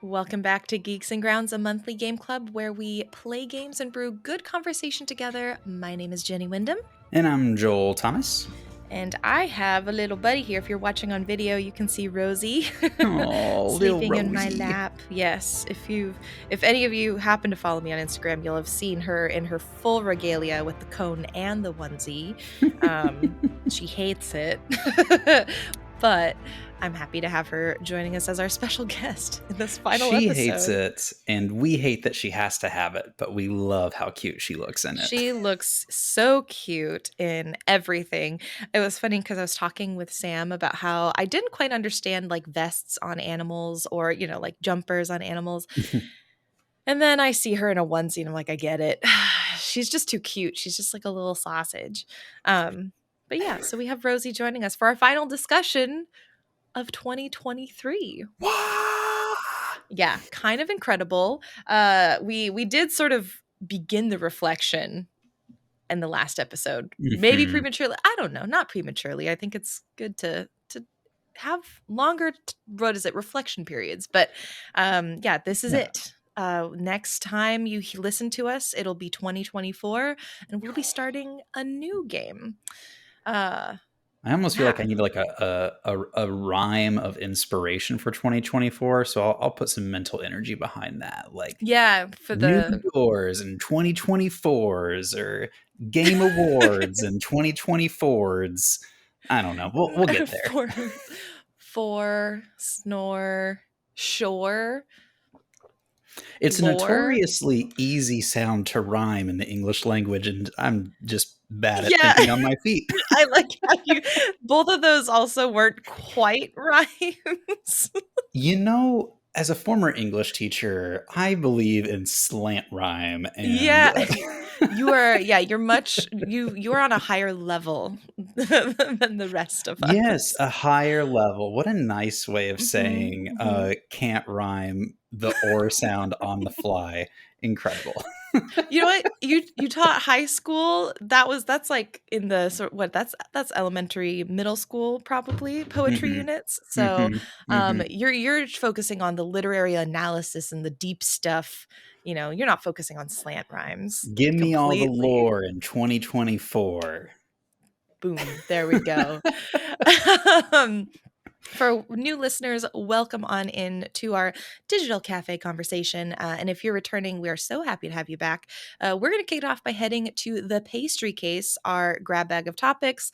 Welcome back to Geeks and Grounds, a monthly game club where we play games and brew good conversation together. My name is Jenny Wyndham. And I'm Joel Thomas. And I have a little buddy here. If you're watching on video, you can see Rosie Oh, little sleeping in my Rosie. lap. Yes, if any of you happen to follow me on Instagram, you'll have seen her in her full regalia with the cone and the onesie. She hates it, but I'm happy to have her joining us as our special guest in this final episode. She hates it, and we hate that she has to have it, but we love how cute she looks in it. She looks so cute in everything. It was funny because I was talking with Sam about how I didn't quite understand like vests on animals or, like jumpers on animals. And then I see her in a onesie and I'm like, I get it. She's just too cute. She's just like a little sausage. But yeah, so we have Rosie joining us for our final discussion of 2023. Yeah, kind of incredible. We did sort of begin the reflection in the last episode, maybe prematurely. I don't know, not prematurely. I think it's good to have longer reflection periods. But yeah, this is it. Next time you listen to us, it'll be 2024, and we'll be starting a new game. I almost feel like I need like a rhyme of inspiration for 2024, so I'll put some mental energy behind that. Like, yeah, for the new doors and 2024s or game awards and 2024s. I don't know. We'll get there. For snore shore. It's a notoriously easy sound to rhyme in the English language, and I'm just bad at thinking on my feet. I like how both of those also weren't quite rhymes. As a former English teacher, I believe in slant rhyme. And you're on a higher level than the rest of us. Yes, a higher level. What a nice way of saying can't rhyme the or sound on the fly. Incredible. You know what? You taught high school. That's like in the that's elementary, middle school, probably poetry units. So you're focusing on the literary analysis and the deep stuff. You're not focusing on slant rhymes. Give me all the lore in 2024. Boom. There we go. For new listeners, welcome on in to our digital cafe conversation. And if you're returning, we are so happy to have you back. We're going to kick it off by heading to the pastry case, our grab bag of topics,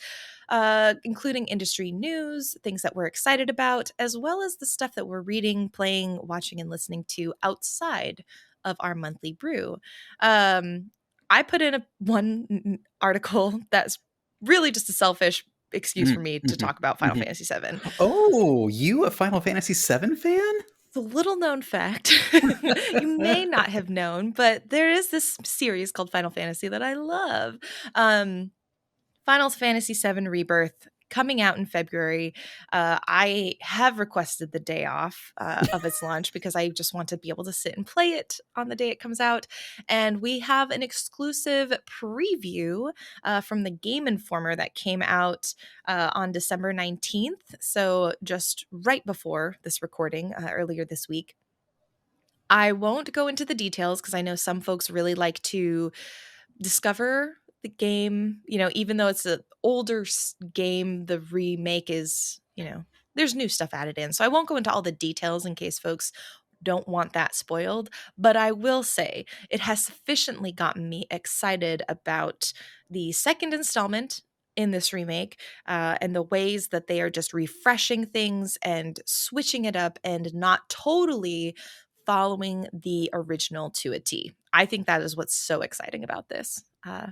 including industry news, things that we're excited about, as well as the stuff that we're reading, playing, watching, and listening to outside of our monthly brew. I put in one article that's really just a selfish excuse for me to talk about Final Fantasy VII. Oh, you a Final Fantasy VII fan? It's a little known fact. You may not have known, but there is this series called Final Fantasy that I love. Final Fantasy VII Rebirth coming out in February. I have requested the day off of its launch because I just want to be able to sit and play it on the day it comes out. And we have an exclusive preview from the Game Informer that came out on December 19th. So just right before this recording, earlier this week. I won't go into the details because I know some folks really like to discover the game, even though it's an older game, the remake is, there's new stuff added in. So I won't go into all the details in case folks don't want that spoiled. But I will say it has sufficiently gotten me excited about the second installment in this remake and the ways that they are just refreshing things and switching it up and not totally following the original to a T. I think that is what's so exciting about this.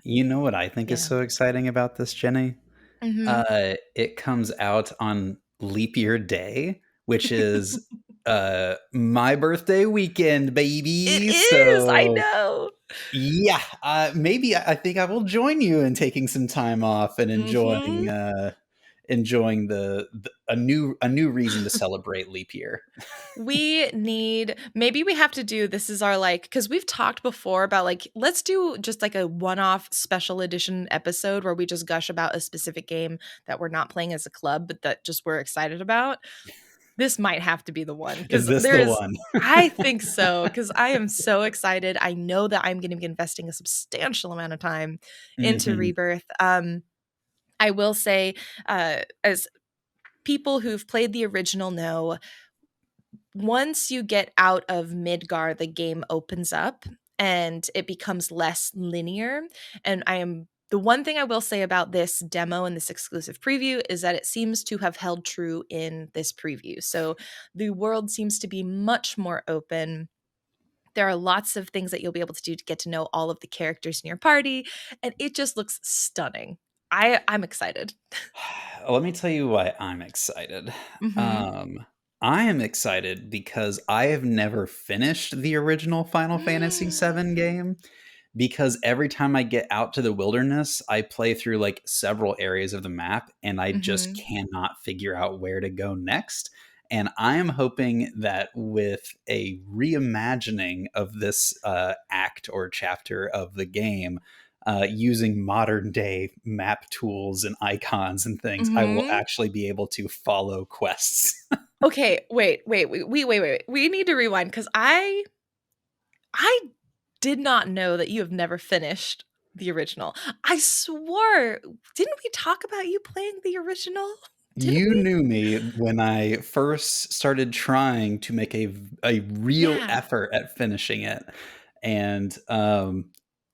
You know what I think is so exciting about this, Jenny? It comes out on Leap Year Day, which is my birthday weekend, baby. It is, I know. Yeah, maybe I think I will join you in taking some time off and enjoying a new reason to celebrate leap year. Maybe we have to do, this is our because we've talked before about let's do just like a one-off special edition episode where we just gush about a specific game that we're not playing as a club but that just we're excited about. This might have to be the one Is because this the there's one? I think so, because I am so excited. I know that I'm gonna be investing a substantial amount of time into Mhm. Rebirth. I will say, as people who've played the original know, once you get out of Midgar, the game opens up and it becomes less linear. And the one thing I will say about this demo and this exclusive preview is that it seems to have held true in this preview. So the world seems to be much more open. There are lots of things that you'll be able to do to get to know all of the characters in your party, and it just looks stunning. I'm excited. Let me tell you why I'm excited. Mhm. Um, I am excited because I have never finished the original Final Fantasy VII game, because every time I get out to the wilderness, I play through like several areas of the map and I just Mhm. cannot figure out where to go next. And I am hoping that with a reimagining of this act or chapter of the game, using modern day map tools and icons and things, I will Mhm. actually be able to follow quests. Okay, wait. We need to rewind because I did not know that you have never finished the original. I swore, didn't we talk about you playing the original? Didn't You we? knew me when I first started trying to make a real Yeah. effort at finishing it, and,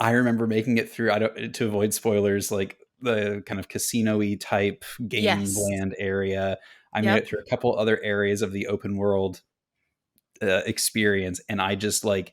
I remember making it through, I don't, to avoid spoilers, like, the kind of casino-y type game Yes. land area. I made it Yep. through a couple other areas of the open world, experience, and I just, like,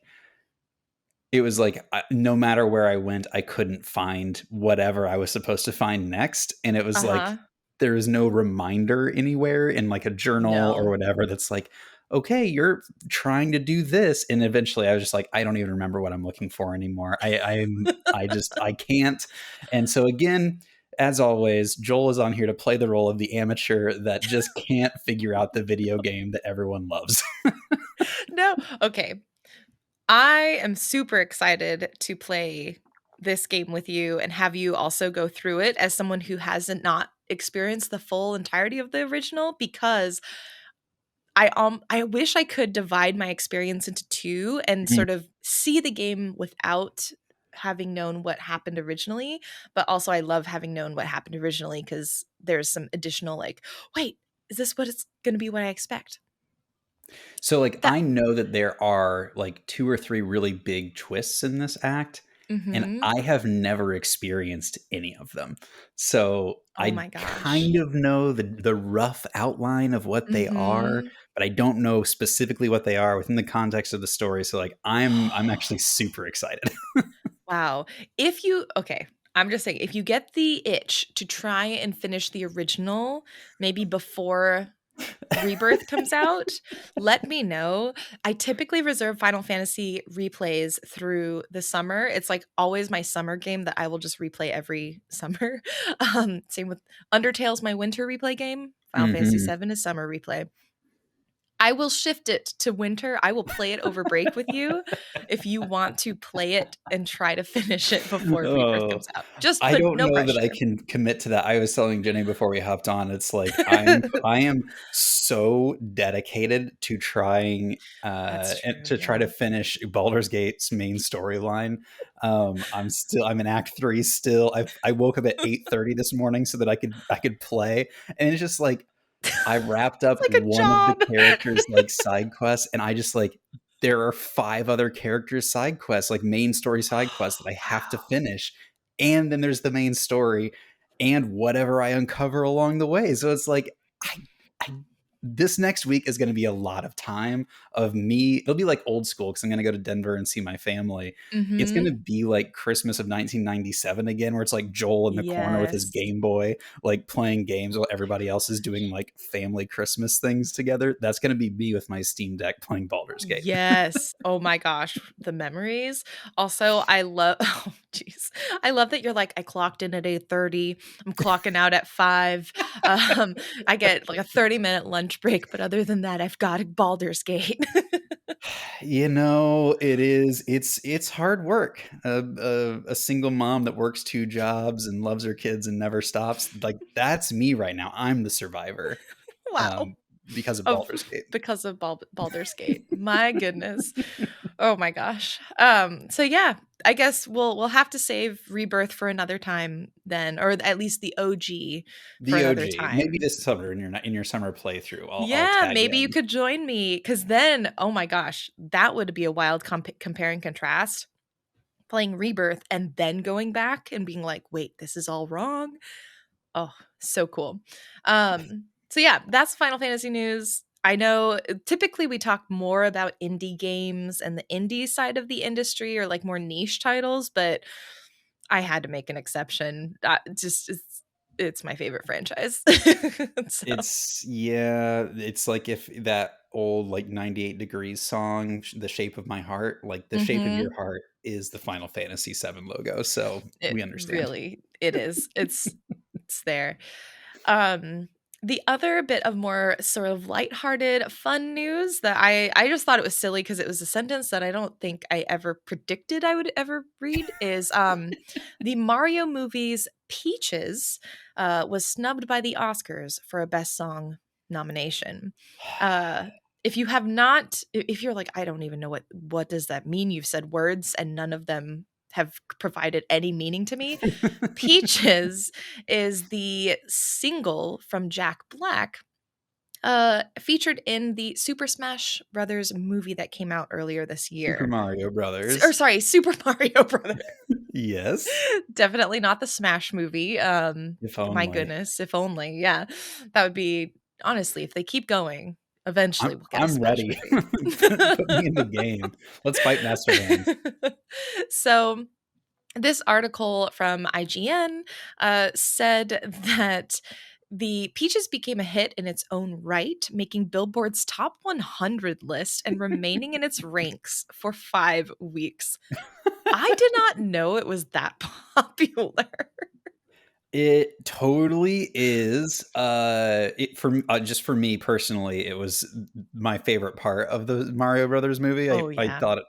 it was like, no matter where I went, I couldn't find whatever I was supposed to find next, and it was like, Uh-huh. there is no reminder anywhere in, like, a journal or No. whatever that's like, "Okay, you're trying to do this," and eventually I was just like, "I don't even remember what I'm looking for anymore." I can't, and so again, as always, Joel is on here to play the role of the amateur that just can't figure out the video game that everyone loves. No. Okay. I am super excited to play this game with you and have you also go through it as someone who hasn't not experienced the full entirety of the original, because I wish I could divide my experience into two and Mhm. sort of see the game without having known what happened originally, but also I love having known what happened originally because there's some additional like, wait, is this what it's going to be what I expect? So, like, That I know that there are, like, 2 or 3 really big twists in this act, and Mhm. I have never experienced any of them. So, Oh I my gosh. kind of know the rough outline of what they are, Mhm. but I don't know specifically what they are within the context of the story, so, like, I'm actually super excited. Wow. If you okay, I'm just saying, if you get the itch to try and finish the original, maybe before Rebirth comes out, let me know. I typically reserve Final Fantasy replays through the summer. It's like always my summer game that I will just replay every summer. Same with Undertale's my winter replay game. Final Fantasy Mhm. 7 is summer replay. I will shift it to winter. I will play it over break with you if you want to play it and try to finish it before Rebirth Oh, comes out. Just I put don't no know that I pressure. can commit to that. I was telling Jenny before we hopped on, it's like I am so dedicated to trying, That's and true, to try yeah. to finish Baldur's Gate's main storyline. I'm in Act 3 still. I woke up at 8:30 this morning so that I could play, and it's just like, I wrapped It's up like a one of the job. characters' like side quests, and I just like, there are 5 other characters' side quests, like main story side quests that I have to Wow. finish, and then there's the main story and whatever I uncover along the way. So it's like, I this next week is going to be a lot of time of me. It'll be like old school because I'm going to go to Denver and see my family. It's going to Mhm. be like Christmas of 1997 again, where it's like Joel in the corner with his Yes. Game Boy, like playing games while everybody else is doing like family Christmas things together. That's going to be me with my Steam Deck playing Baldur's Gate. Yes. Oh my gosh, the memories. Also, I love oh, jeez. I love that you're like, "I clocked in at 8:30. I'm clocking out at 5. Um, I get like a 30-minute lunch break, but other than that, I've got a Baldur's Gate." You know, it's hard work. A single mom that works 2 jobs and loves her kids and never stops. Like, that's me right now. I'm the survivor. Wow. because of Baldur's Gate. Because of Baldur's Gate. My goodness. Oh my gosh. So yeah, I guess we'll have to save Rebirth for another time then, or at least the OG for The another OG. Maybe time. this summer in your summer playthrough, I'll Yeah, tag maybe you in. could join me, because then, oh my gosh, that would be a wild compare and contrast. Playing Rebirth and then going back and being like, wait, this is all wrong. Oh, so cool. So yeah, that's Final Fantasy news. I know typically we talk more about indie games and the indie side of the industry, or like more niche titles, but I had to make an exception. Just it's my favorite franchise. So. It's like if that old like 98 Degrees song, The Shape of My Heart, like the shape of your Mhm. heart is the Final Fantasy 7 logo, so we understand. It is. It's there. Um, the other bit of more sort of lighthearted, fun news that I just thought it was silly because it was a sentence that I don't think I ever predicted I would ever read is the Mario movie's Peaches was snubbed by the Oscars for a Best Song nomination. Uh, if you have not, if you're like, I don't even know what does that mean? You've said words and none of them have provided any meaning to me. Peaches is the single from Jack Black, featured in the Super Smash Brothers movie that came out earlier this Super year. Mario Or Brothers. sorry, Super Mario Brothers. Yes. Definitely not the Smash movie. If My only. goodness, if only. Yeah. That would be, honestly, if they keep going, eventually we'll get a I'm Smash ready. movie. Put me in the game. Let's fight Master Hand. So this article from IGN said that the Peaches became a hit in its own right, making Billboard's top 100 list and remaining in its ranks for 5 weeks. I did not know it was that popular. It totally is. Just for me personally, it was my favorite part of the Mario Brothers movie. Oh, I yeah. thought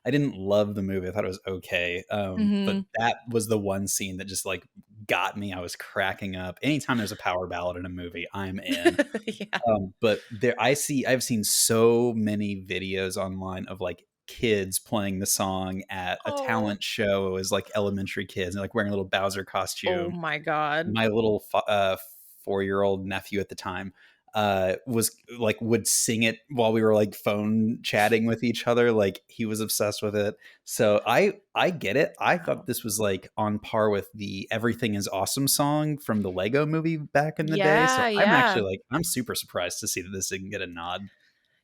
I didn't love the movie. I thought it was okay. But Mhm. that was the one scene that just like got me. I was cracking up. Anytime there's a power ballad in a movie, I'm in. Yeah. But I've seen so many videos online of like kids playing the song at a Oh. talent show as like elementary kids and like wearing a little Bowser Oh costume. my god. My little 4-year-old nephew at the time was like would sing it while we were like phone chatting with each other. Like he was obsessed with it. So I get it. I thought Wow. this was like on par with the Everything is Awesome song from the Lego movie back in the day. So Yeah, yeah. I'm super surprised to see that this didn't get a nod.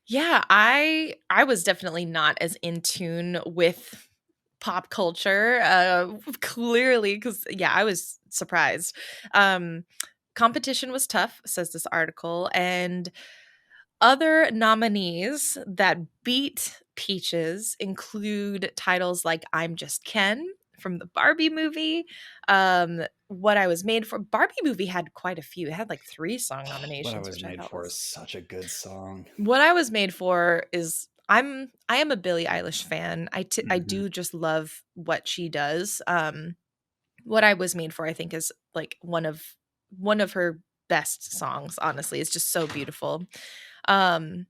Yeah, I was definitely not as in tune with pop culture, clearly, because yeah, I was surprised. Um, competition was tough, says this article, and other nominees that beat Peaches include titles like I'm Just Ken from the Barbie movie, What I Was Made For. Barbie movie had quite a few. It had like 3 song What I nominations, Was which I Made thought For is was. such a good song. What I Was Made For is I am a Billie Eilish fan. I Hmm. do just love what she does. What I Was Made For, I think, is like one of her best songs, honestly. It's just so beautiful. Um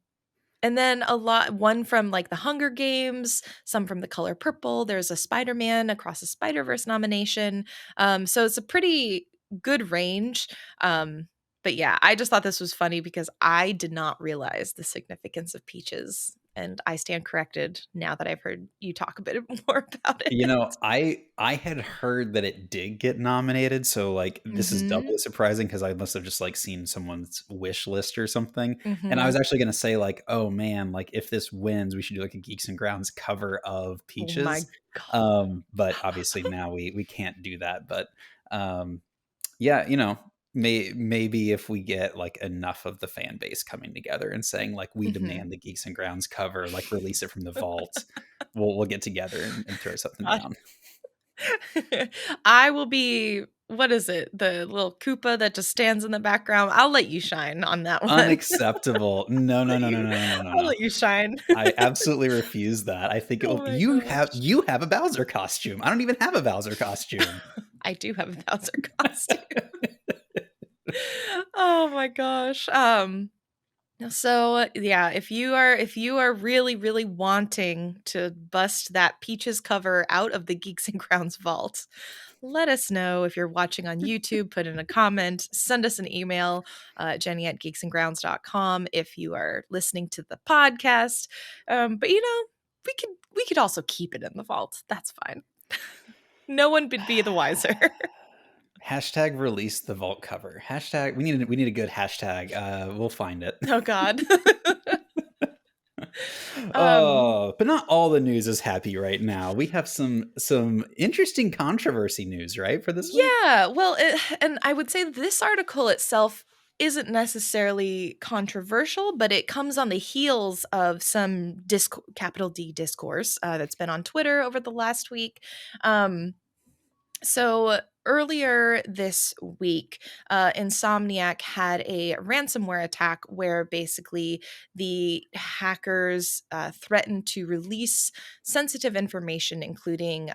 and then one from like the Hunger Games, some from The Color Purple. There's a Spider-Man Across the Spider-Verse nomination. So it's a pretty good range. But yeah, I just thought this was funny because I did not realize the significance of Peaches. And I stand corrected now that I've heard you talk a bit more about You it. know, I had heard that it did get nominated, so, like, this is Mhm. doubly surprising because I must have just, like, seen someone's wish list or something, and I was Mhm. actually gonna say, like, "Oh, man, like, if this wins, we should do, like, a Geeks and Grounds cover of Oh my Peaches," god. but obviously now we can't do that, but, um, yeah, you know, maybe if we get, like, enough of the fan base coming together and saying, like, "We Mhm. demand the Geeks and Grounds cover," like, release it from the vault, we'll get together and throw something Gosh. down. I will be, what is it? The little Koopa that just stands in the background. I'll let you shine on that one. Unacceptable. No, no, Let no, no, you no, no, no, I'll no. let you shine. I absolutely refuse that. I think it Oh will my gosh. you have a Bowser costume. I don't even have a Bowser costume. I do have a Bowser costume. Oh my gosh. So yeah, if you are really really wanting to bust that Peaches cover out of the Geeks and Grounds vault, let us know. If you're watching on YouTube, put in a comment, send us an email, jenny@geeksandgrounds.com if you are listening to the podcast. But we could also keep it in the vault. That's fine. No one would be the wiser. Hashtag release the vault cover. Hashtag we need a good hashtag. We'll find it. Oh God. Oh, but not all the news is happy right now. We have some interesting controversy news, right, for this week? Yeah, well, and I would say this article itself isn't necessarily controversial, but it comes on the heels of some capital D discourse that's been on Twitter over the last week. So earlier this week, Insomniac had a ransomware attack where basically the hackers threatened to release sensitive information, including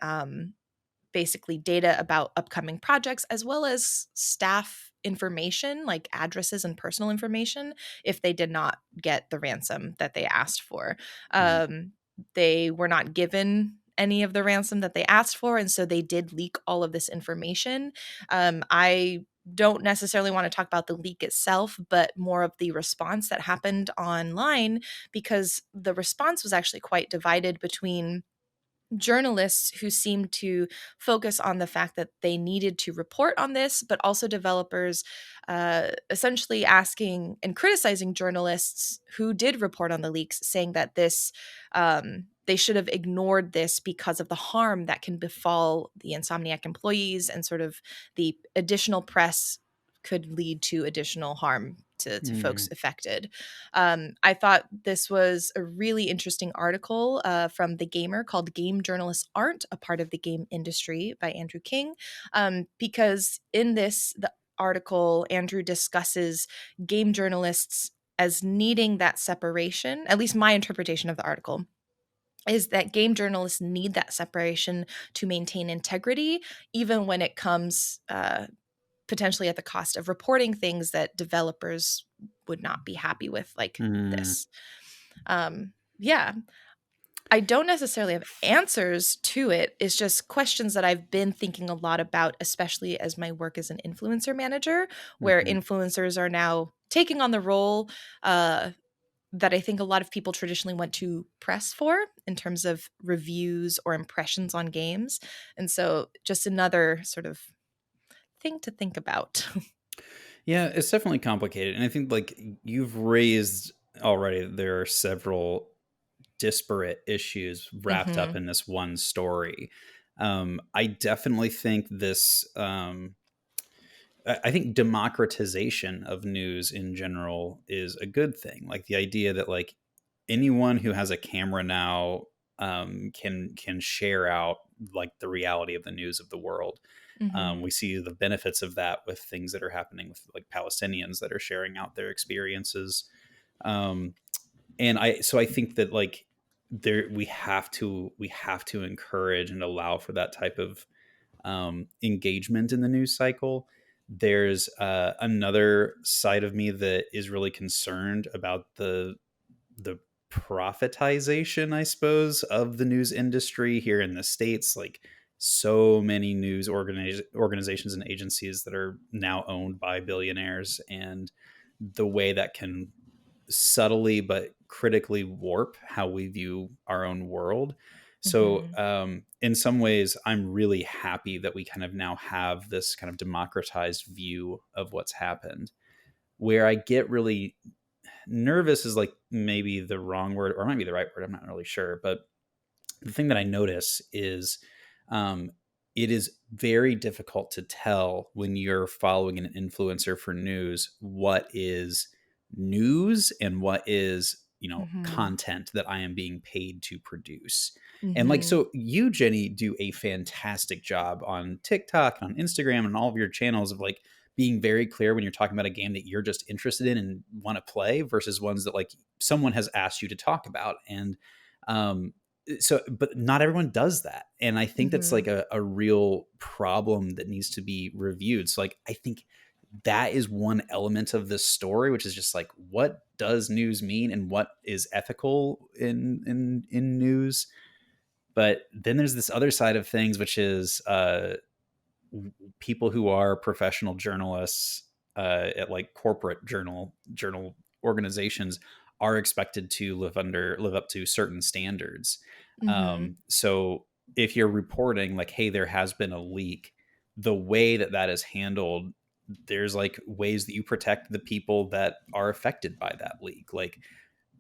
basically data about upcoming projects as well as staff information like addresses and personal information if they did not get the ransom that they asked for. Mm. They were not given any of the ransom that they asked for, and so they did leak all of this information. I don't necessarily want to talk about the leak itself, but more of the response that happened online, because the response was actually quite divided between journalists who seemed to focus on the fact that they needed to report on this, but also developers essentially asking and criticizing journalists who did report on the leaks, saying that they should have ignored this because of the harm that can befall the Insomniac employees, and sort of the additional press could lead to additional harm to folks affected. I thought this was a really interesting article from The Gamer called "Game Journalists Aren't a Part of the Game Industry" by Andrew King, because in the article, Andrew discusses game journalists as needing that separation. At least my interpretation of the article is that game journalists need that separation to maintain integrity, even when it comes potentially at the cost of reporting things that developers would not be happy with, like this. Yeah, I don't necessarily have answers to it. It's just questions that I've been thinking a lot about, especially as my work as an influencer manager, where Mm-hmm. influencers are now taking on the role that I think a lot of people traditionally went to press for in terms of reviews or impressions on games. And so just another sort of thing to think about. Yeah, it's definitely complicated. And I think like you've raised already, there are several disparate issues wrapped up Mhm. in this one story. I definitely think this, I think democratization of news in general is a good thing. Like the idea that like anyone who has a camera now can share out like the reality of the news of the world. Mhm. We see the benefits of that with things that are happening with like Palestinians that are sharing out their experiences. Um, and I think that like there we have to encourage and allow for that type of engagement in the news cycle. There's another side of me that is really concerned about the profitization, I suppose, of the news industry here in the States. Like so many news organizations and agencies that are now owned by billionaires, and the way that can subtly but critically warp how we view our own world. So, Mhm. in some ways, I'm really happy that we kind of now have this kind of democratized view of what's happened. Where I get really nervous is like maybe the wrong word, or it might be the right word. I'm not really sure. But the thing that I notice is um, it is very difficult to tell when you're following an influencer for news what is news and what is Mhm. content that I am being paid to produce. And like, Mhm. so you, Jenny, do a fantastic job on TikTok, on Instagram, and all of your channels of like being very clear when you're talking about a game that you're just interested in and want to play versus ones that like someone has asked you to talk about. And um, so but not everyone does that, and I think that's like Mhm. a real problem that needs to be reviewed. So like I think that is one element of this story, which is just like, what does news mean and what is ethical in news? But then there's this other side of things, which is people who are professional journalists at like corporate journal organizations are expected to live up to certain standards. Mm-hmm. So if you're reporting like, hey, there has been a leak, the way that that is handled, there's like ways that you protect the people that are affected by that leak. Like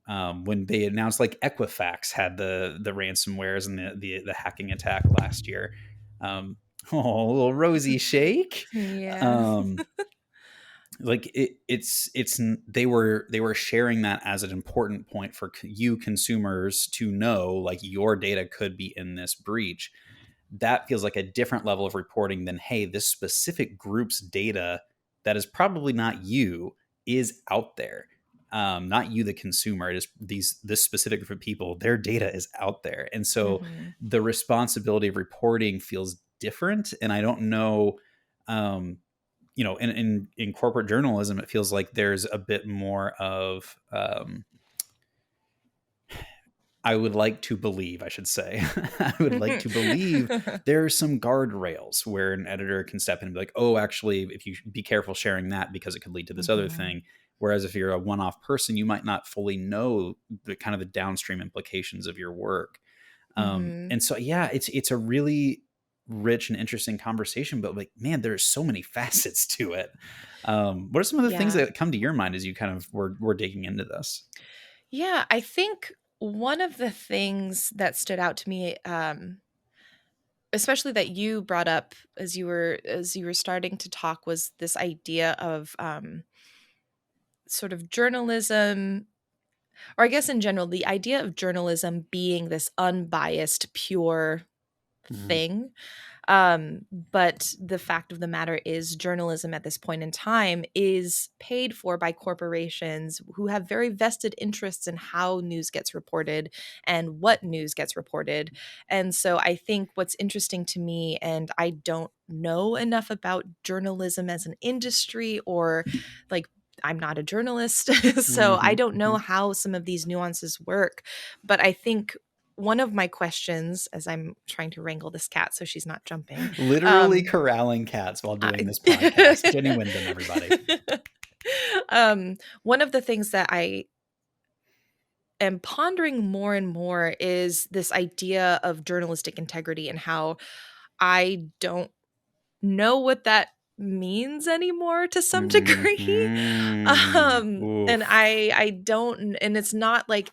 when they announced like Equifax had the ransomwares and the hacking attack last year. Oh, a little rosy shake. Yeah. Um, like it's they were sharing that as an important point for you consumers to know, like your data could be in this breach. That feels like a different level of reporting than, hey, this specific group's data that is probably not you is out there. Not you, the consumer. It is this specific group of people. Their data is out there, and so Mm-hmm. the responsibility of reporting feels different. And I don't know, in corporate journalism, it feels like there's a bit more of I would like to believe, I should say, I would like to believe there are some guardrails where an editor can step in and be like, oh, actually, if you be careful sharing that because it could lead to this other Mm-hmm. thing. Whereas if you're a one-off person, you might not fully know the kind of the downstream implications of your work. Mm-hmm. And so, yeah, it's a really rich and interesting conversation, but like, man, there's so many facets to it. What are some of the things Yeah. that come to your mind as you kind of were digging into this? Yeah, I think one of the things that stood out to me, especially that you brought up as you were starting to talk, was this idea of sort of journalism, or I guess in general, the idea of journalism being this unbiased, pure Mhm. thing. But the fact of the matter is, journalism at this point in time is paid for by corporations who have very vested interests in how news gets reported and what news gets reported. And so I think what's interesting to me, and I don't know enough about journalism as an industry, or like, I'm not a journalist, so I Mhm, don't know mhm. how some of these nuances work. But I think one of my questions, as I'm trying to wrangle this cat so she's not jumping, Literally um, corralling cats while doing I- this podcast. Jenny Wyndham, everybody. one of the things that I am pondering more and more is this idea of journalistic integrity, and how I don't know what that means anymore to some degree. Mhm. And Oof. I don't, and it's not like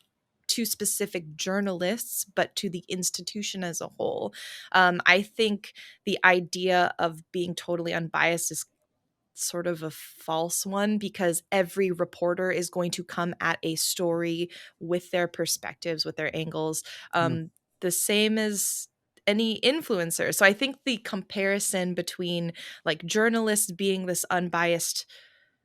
to specific journalists, but to the institution as a whole. I think the idea of being totally unbiased is sort of a false one, because every reporter is going to come at a story with their perspectives, with their angles, Yeah. the same as any influencer. So I think the comparison between like journalists being this unbiased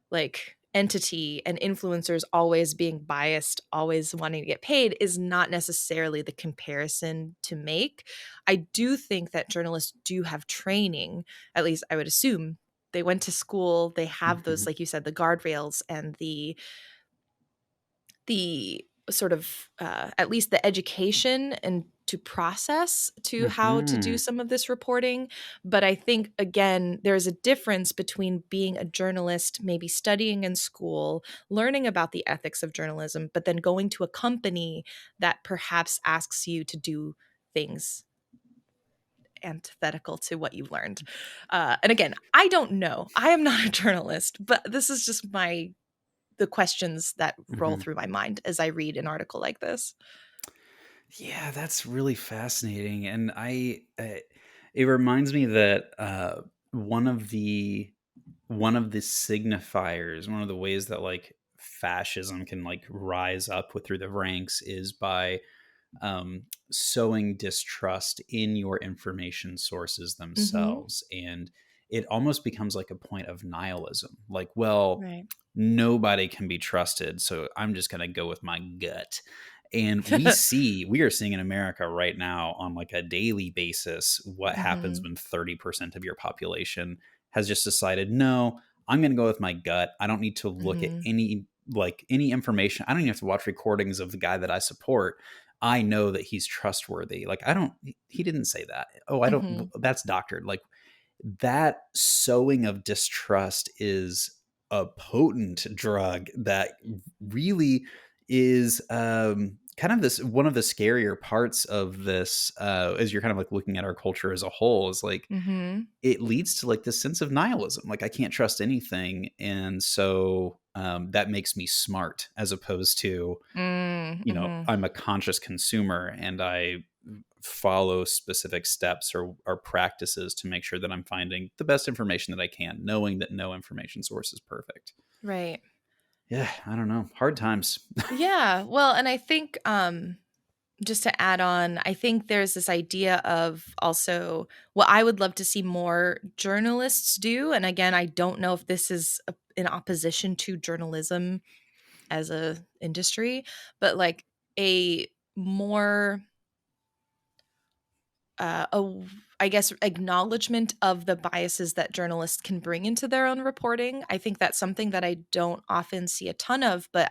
like entity and influencers always being biased, always wanting to get paid, is not necessarily the comparison to make. I do think that journalists do have training, at least I would assume. They went to school, they have those, Mhm. like you said, the guardrails and the sort of at least the education and to process to how to do Mhm. some of this reporting. But I think, again, there's a difference between being a journalist, maybe studying in school, learning about the ethics of journalism, but then going to a company that perhaps asks you to do things antithetical to what you learned. And again, I don't know, I am not a journalist, but this is just the questions that roll Mhm. through my mind as I read an article like this. Yeah, that's really fascinating, and it reminds me that one of the signifiers, one of the ways that like fascism can like rise up with through the ranks is by sowing distrust in your information sources Mhm. themselves. And it almost becomes like a point of nihilism. Like, well, Right. nobody can be trusted. So I'm just going to go with my gut. And we are seeing in America right now on like a daily basis what happens Mhm. when 30% of your population has just decided, no, I'm going to go with my gut. I don't need to look at Mm-hmm. any information. I don't even have to watch recordings of the guy that I support. I know that he's trustworthy. Like, he didn't say that. Oh, I don't, Mm-hmm. that's doctored. Like, that sowing of distrust is a potent drug that really is kind of this one of the scarier parts of this as you're kind of like looking at our culture as a whole is like Mm-hmm. it leads to like this sense of nihilism. Like I can't trust anything. And so that makes me smart as opposed to, Mm-hmm. I'm a conscious consumer and I follow specific steps or practices to make sure that I'm finding the best information that I can, knowing that no information source is perfect. Right. Yeah, I don't know. Hard times. Yeah. Well, and I think just to add on, I think there's this idea of also what I would love to see more journalists do. And again, I don't know if this is in opposition to journalism as a industry, but like a more I guess acknowledgement of the biases that journalists can bring into their own reporting. I think that's something that I don't often see a ton of, but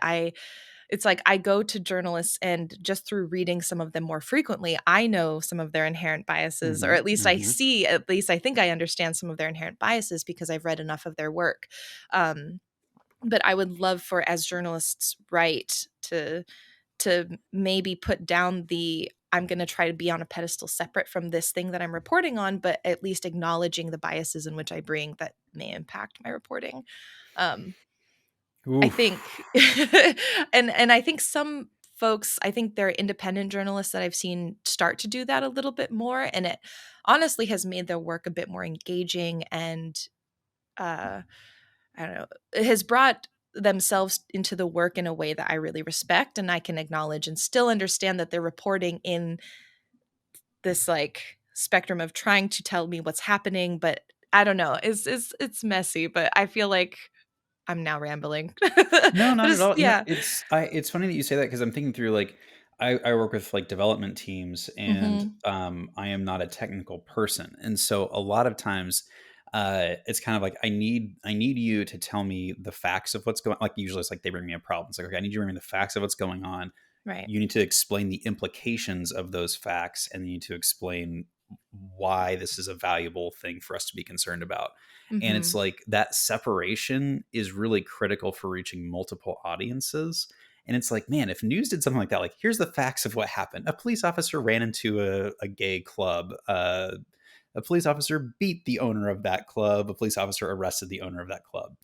it's like I go to journalists and just through reading some of them more frequently, I know some of their inherent biases, or Hmm. at least Hmm. at least I think I understand some of their inherent biases because I've read enough of their work. But I would love for, as journalists write, to maybe put down the I'm going to try to be on a pedestal separate from this thing that I'm reporting on, but at least acknowledging the biases in which I bring that may impact my reporting. Um, I Oof. think, and I think some folks, I think there are independent journalists that I've seen start to do that a little bit more, and it honestly has made their work a bit more engaging and uh, I don't know, it has brought themselves into the work in a way that I really respect and I can acknowledge and still understand that they're reporting in this like spectrum of trying to tell me what's happening, but I don't know. It's messy, but I feel like I'm now rambling. No, But not at all. yeah. It's funny that you say that because I'm thinking through like I work with like development teams and Mhm. I am not a technical person. And so a lot of times it's kind of like I need you to tell me the facts of what's going like usually it's like they bring me a problem. It's like, okay, I need you to bring me the facts of what's going on. Right. You need to explain the implications of those facts and you need to explain why this is a valuable thing for us to be concerned about. And it's Mhm. like that separation is really critical for reaching multiple audiences. And it's like, man, if news did something like that, like here's the facts of what happened. A police officer ran into a gay club. A police officer beat the owner of that club. A police officer arrested the owner of that club.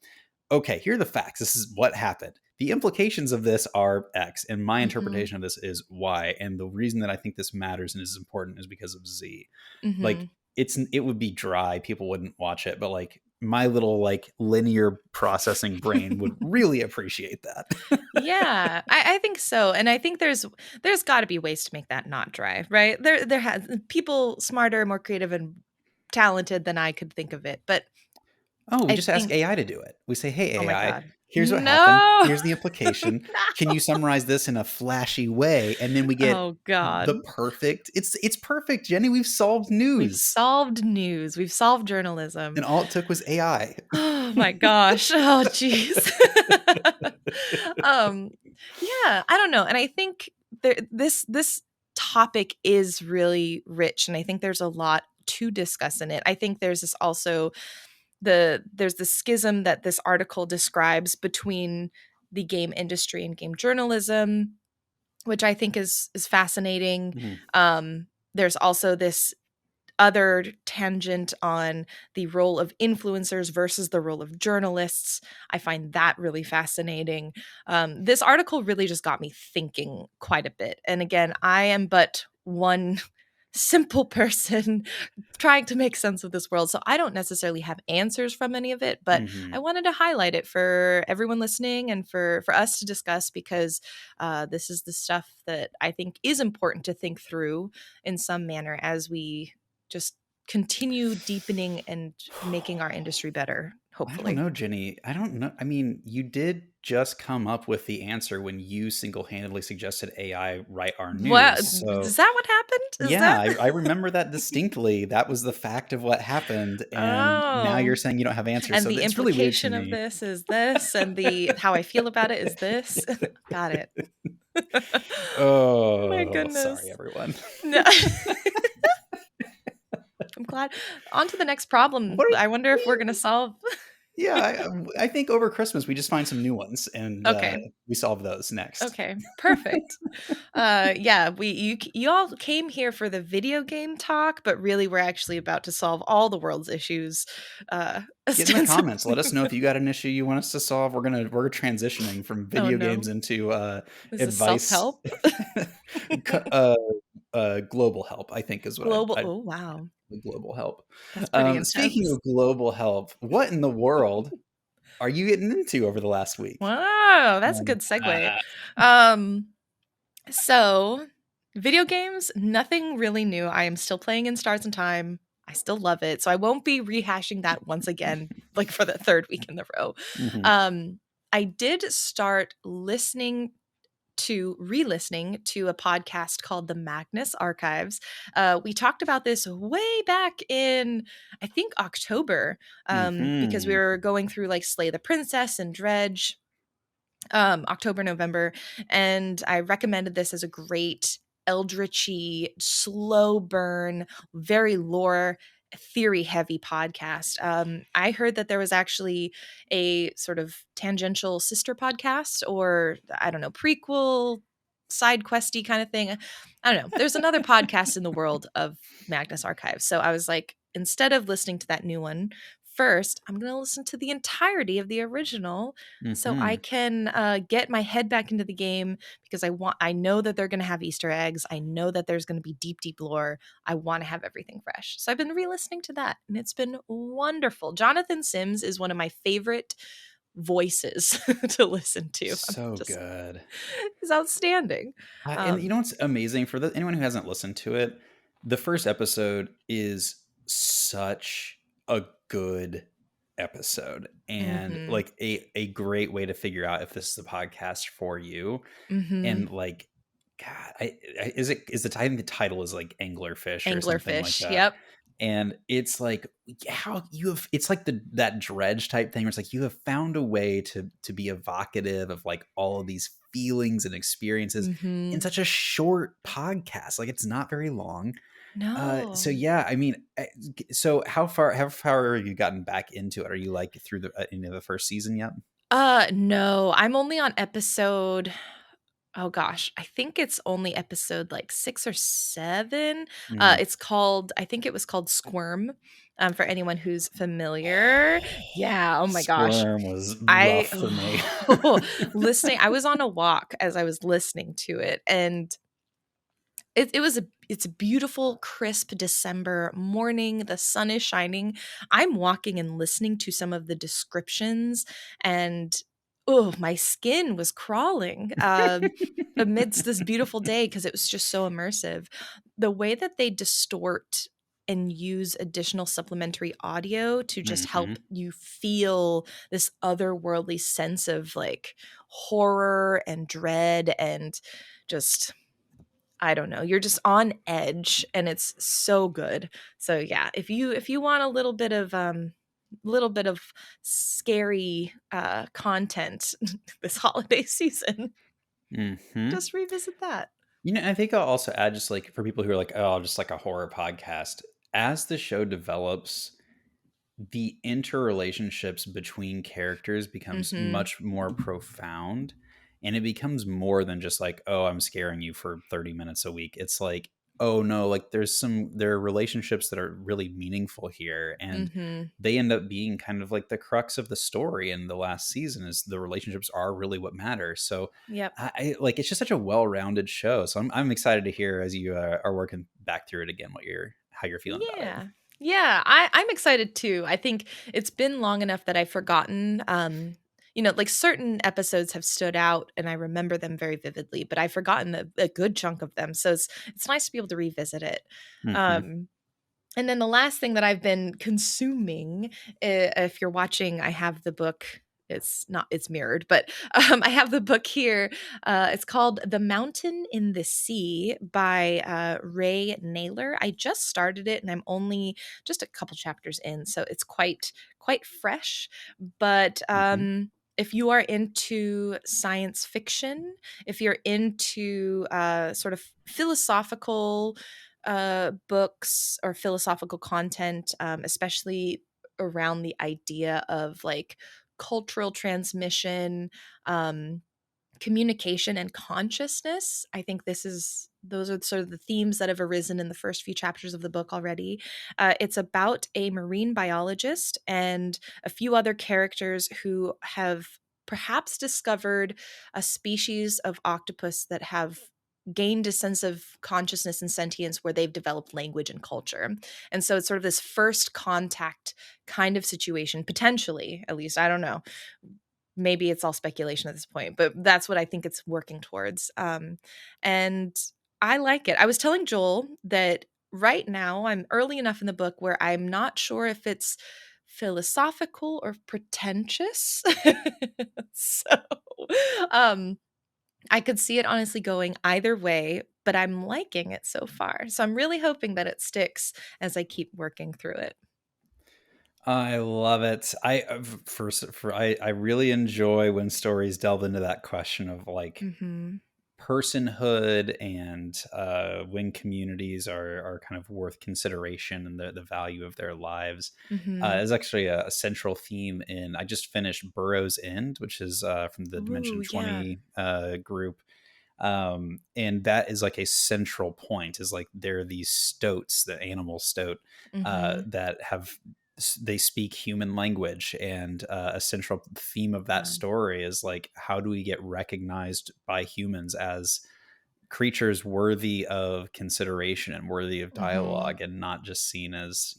Okay, here are the facts. This is what happened. The implications of this are X, and my Mhm. interpretation of this is Y. And the reason that I think this matters and is important is because of Z. Like Mhm. it would be dry, people wouldn't watch it, but like my little like linear processing brain would really appreciate that. Yeah, I think so, and I think there's got to be ways to make that not dry, right? There has people smarter, more creative, and talented than I could think of it, but Oh, we I just ask think, AI to do it. We say, oh "Hey my AI, god, here's what happened. no, Here's the implication. Can you no, summarize this in a flashy way?" And then we get oh god, the perfect. It's perfect, Jenny. We've solved we've news, solved news, we've solved journalism. and all it took was AI. Oh my gosh, oh jeez. um, yeah, I don't know, and I think this topic is really rich, and I think there's a lot to discuss in it. I think there's this also there's the schism that this article describes between the game industry and game journalism, which I think is fascinating. Mhm. There's also this other tangent on the role of influencers versus the role of journalists. I find that really fascinating. This article really just got me thinking quite a bit. And again, I am but one simple person trying to make sense of this world. So I don't necessarily have answers from any of it, but I Mhm. wanted to highlight it for everyone listening and for us to discuss because this is the stuff that I think is important to think through in some manner as we just continue deepening and making our industry better, I don't hopefully. know, Jenny. I don't know. I mean, you did just come up with the answer when you single-handedly suggested AI write our What news. So, is that what happened? Is yeah, that I remember that distinctly. That was the fact of what happened, and now Oh. you're saying you don't have answers, And so the it's really weird to implication of me. this is this, and the how I feel about it is this. Got it. My Oh, sorry, goodness. everyone. No. I'm glad. On to the next problem. What are I wonder if we're gonna solve Yeah, I think over Christmas we just find some new ones and, Okay. we solve those next. Okay, perfect. Yeah, you all came here for the video game talk, but really we're actually about to solve all the world's issues, Get in the ostensibly. comments. Let us know if you got an issue you want us to solve. We're transitioning from Oh, video games no. into, Is this advice. self-help? Co global help, I think is what Global I'd oh, wow. global help. That's pretty Speaking intense. of global help, what in the world are you getting into over the last week? Wow, that's a Um, good segue. ah, Um, so video games, nothing really new. I am still playing in Stars and Time. I still love it. So I won't be rehashing that once again, like for the third week in a row. mhm, Um, I did start re-listening to a podcast called the Magnus Archives. We talked about this way back in, I think, October, because we mhm. were going through like Slay the Princess and Dredge, October, November, and I recommended this as a great eldritchy, slow burn, very lore theory heavy podcast. I heard that there was actually a sort of tangential sister podcast, or I don't know, prequel side questy kind of thing. I don't know. There's another podcast in the world of Magnus Archives. So I was like, instead of listening to that new one first, I'm going to listen to the entirety of the original so I Mhm. can get my head back into the game, because I know that they're going to have Easter eggs. I know that there's going to be deep lore. I want to have everything fresh. So I've been re-listening to that, and it's been wonderful. Jonathan Sims is one of my favorite voices to listen to. I'm So just good. He's outstanding. And you Um, know what's amazing for anyone who hasn't listened to it? The first episode is such a good episode and mhm, like a great way to figure out if this is a podcast for you. mhm. And like, God, I think the title is like Anglerfish or something like Anglerfish. that. Yep. And it's like how you have it's like that dredge type thing where it's like you have found a way to be evocative of like all of these feelings and experiences in Mhm. such a short podcast. Like it's not very long. So No. yeah, I mean, so how far have you gotten back into it? Are you like through the into the first season yet? No. I'm only on episode, oh gosh, I think it's only episode like 6 or 7. Mm. It's called, I think it was called Squirm, for anyone who's familiar. Yeah, oh my gosh. Squirm was I rough for me. listening, I was on a walk as I was listening to it, and it's a beautiful, crisp December morning. The sun is shining. I'm walking and listening to some of the descriptions, and oh, my skin was crawling amidst this beautiful day because it was just so immersive. The way that they distort and use additional supplementary audio to just help Hmm. you feel this otherworldly sense of like horror and dread, and just, I don't know, you're just on edge, and it's so good. So yeah, if you want a little bit of scary content this holiday season, Hmm. just revisit that. You know, I think I'll also add just like for people who are like, oh, just like a horror podcast. As the show develops, the interrelationships between characters becomes Mhm. much more profound, and it becomes more than just like, oh, I'm scaring you for 30 minutes a week. It's like, oh no, like there are relationships that are really meaningful here, and Mhm. they end up being kind of like the crux of the story in the last season is the relationships are really what matter. So Yep. I like it's just such a well-rounded show. So I'm excited to hear as you are working back through it again what you're how you're feeling about it. Yeah. Yeah, I'm excited too. I think it's been long enough that I've forgotten, like certain episodes have stood out and I remember them very vividly, but I've forgotten a good chunk of them. So it's nice to be able to revisit it. Hmm. Um, And then the last thing that I've been consuming, if you're watching, I have the book. It's mirrored, but I have the book here. It's called The Mountain in the Sea by Ray Naylor. I just started it and I'm only just a couple chapters in, so it's quite fresh. But if you are into science fiction, if you're into sort of philosophical books or philosophical content, especially around the idea of like cultural transmission, um, communication, and consciousness. I think those are sort of the themes that have arisen in the first few chapters of the book already. It's about a marine biologist and a few other characters who have perhaps discovered a species of octopus that have gained a sense of consciousness and sentience where they've developed language and culture. And so it's sort of this first contact kind of situation, potentially, at least. I don't know, maybe it's all speculation at this point, but that's what I think it's working towards. And I like it. I was telling Joel that right now I'm early enough in the book where I'm not sure if it's philosophical or pretentious. So um, I could see it honestly going either way, but I'm liking it so far. So I'm really hoping that it sticks as I keep working through it. I love it. I really enjoy when stories delve into that question of like Mm-hmm. personhood and when communities are kind of worth consideration and the value of their lives. Mm-hmm. Is actually a central theme in. I just finished Burrow's End, which is from the Ooh, Dimension yeah. 20 group. And that is like a central point, is like there are these stoats, the animal stoat, Mm-hmm. that have they speak human language, and a central theme of that Yeah. story is like, how do we get recognized by humans as creatures worthy of consideration and worthy of Mm-hmm. dialogue, and not just seen as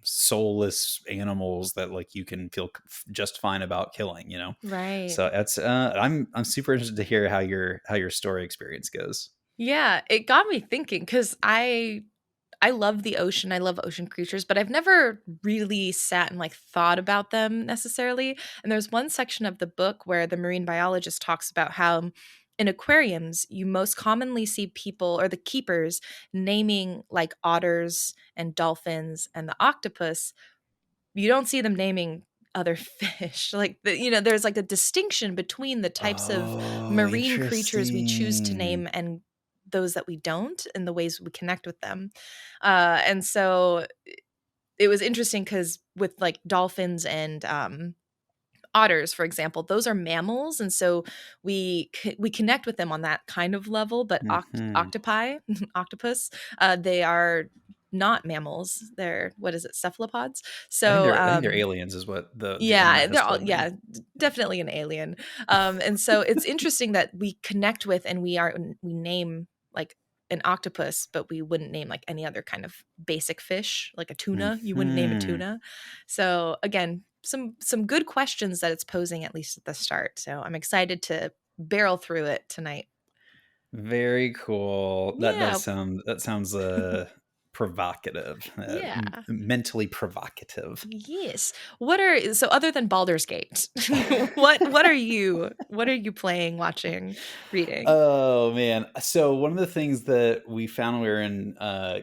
soulless animals that like you can feel just fine about killing. Right. So that's I'm super interested to hear how your story experience goes. Yeah, it got me thinking because I love the ocean. I love ocean creatures, but I've never really sat and like thought about them necessarily. And there's one section of the book where the marine biologist talks about how in aquariums, you most commonly see people or the keepers naming like otters and dolphins and the octopus. You don't see them naming other fish. Like there's like a distinction between the types of Oh, marine creatures we choose to interesting. name and those that we don't, and the ways we connect with them. And so it was interesting because with like dolphins and otters, for example, those are mammals, and so we connect with them on that kind of level. But Hmm. octopi, octopus, they are not mammals. They're, what is it, cephalopods? So I think they're aliens, is what the yeah, internet has they're all, told me. yeah, definitely an alien. And so it's interesting that we connect with and we name like an octopus, but we wouldn't name like any other kind of basic fish, like a tuna. You wouldn't name a Hmm. tuna. So again, some good questions that it's posing at least at the start. So I'm excited to barrel through it tonight. Very cool. Yeah. That sounds provocative, Yeah. mentally provocative. Yes. So other than Baldur's Gate, what are you playing, watching, reading? Oh man! So one of the things that we found when we were in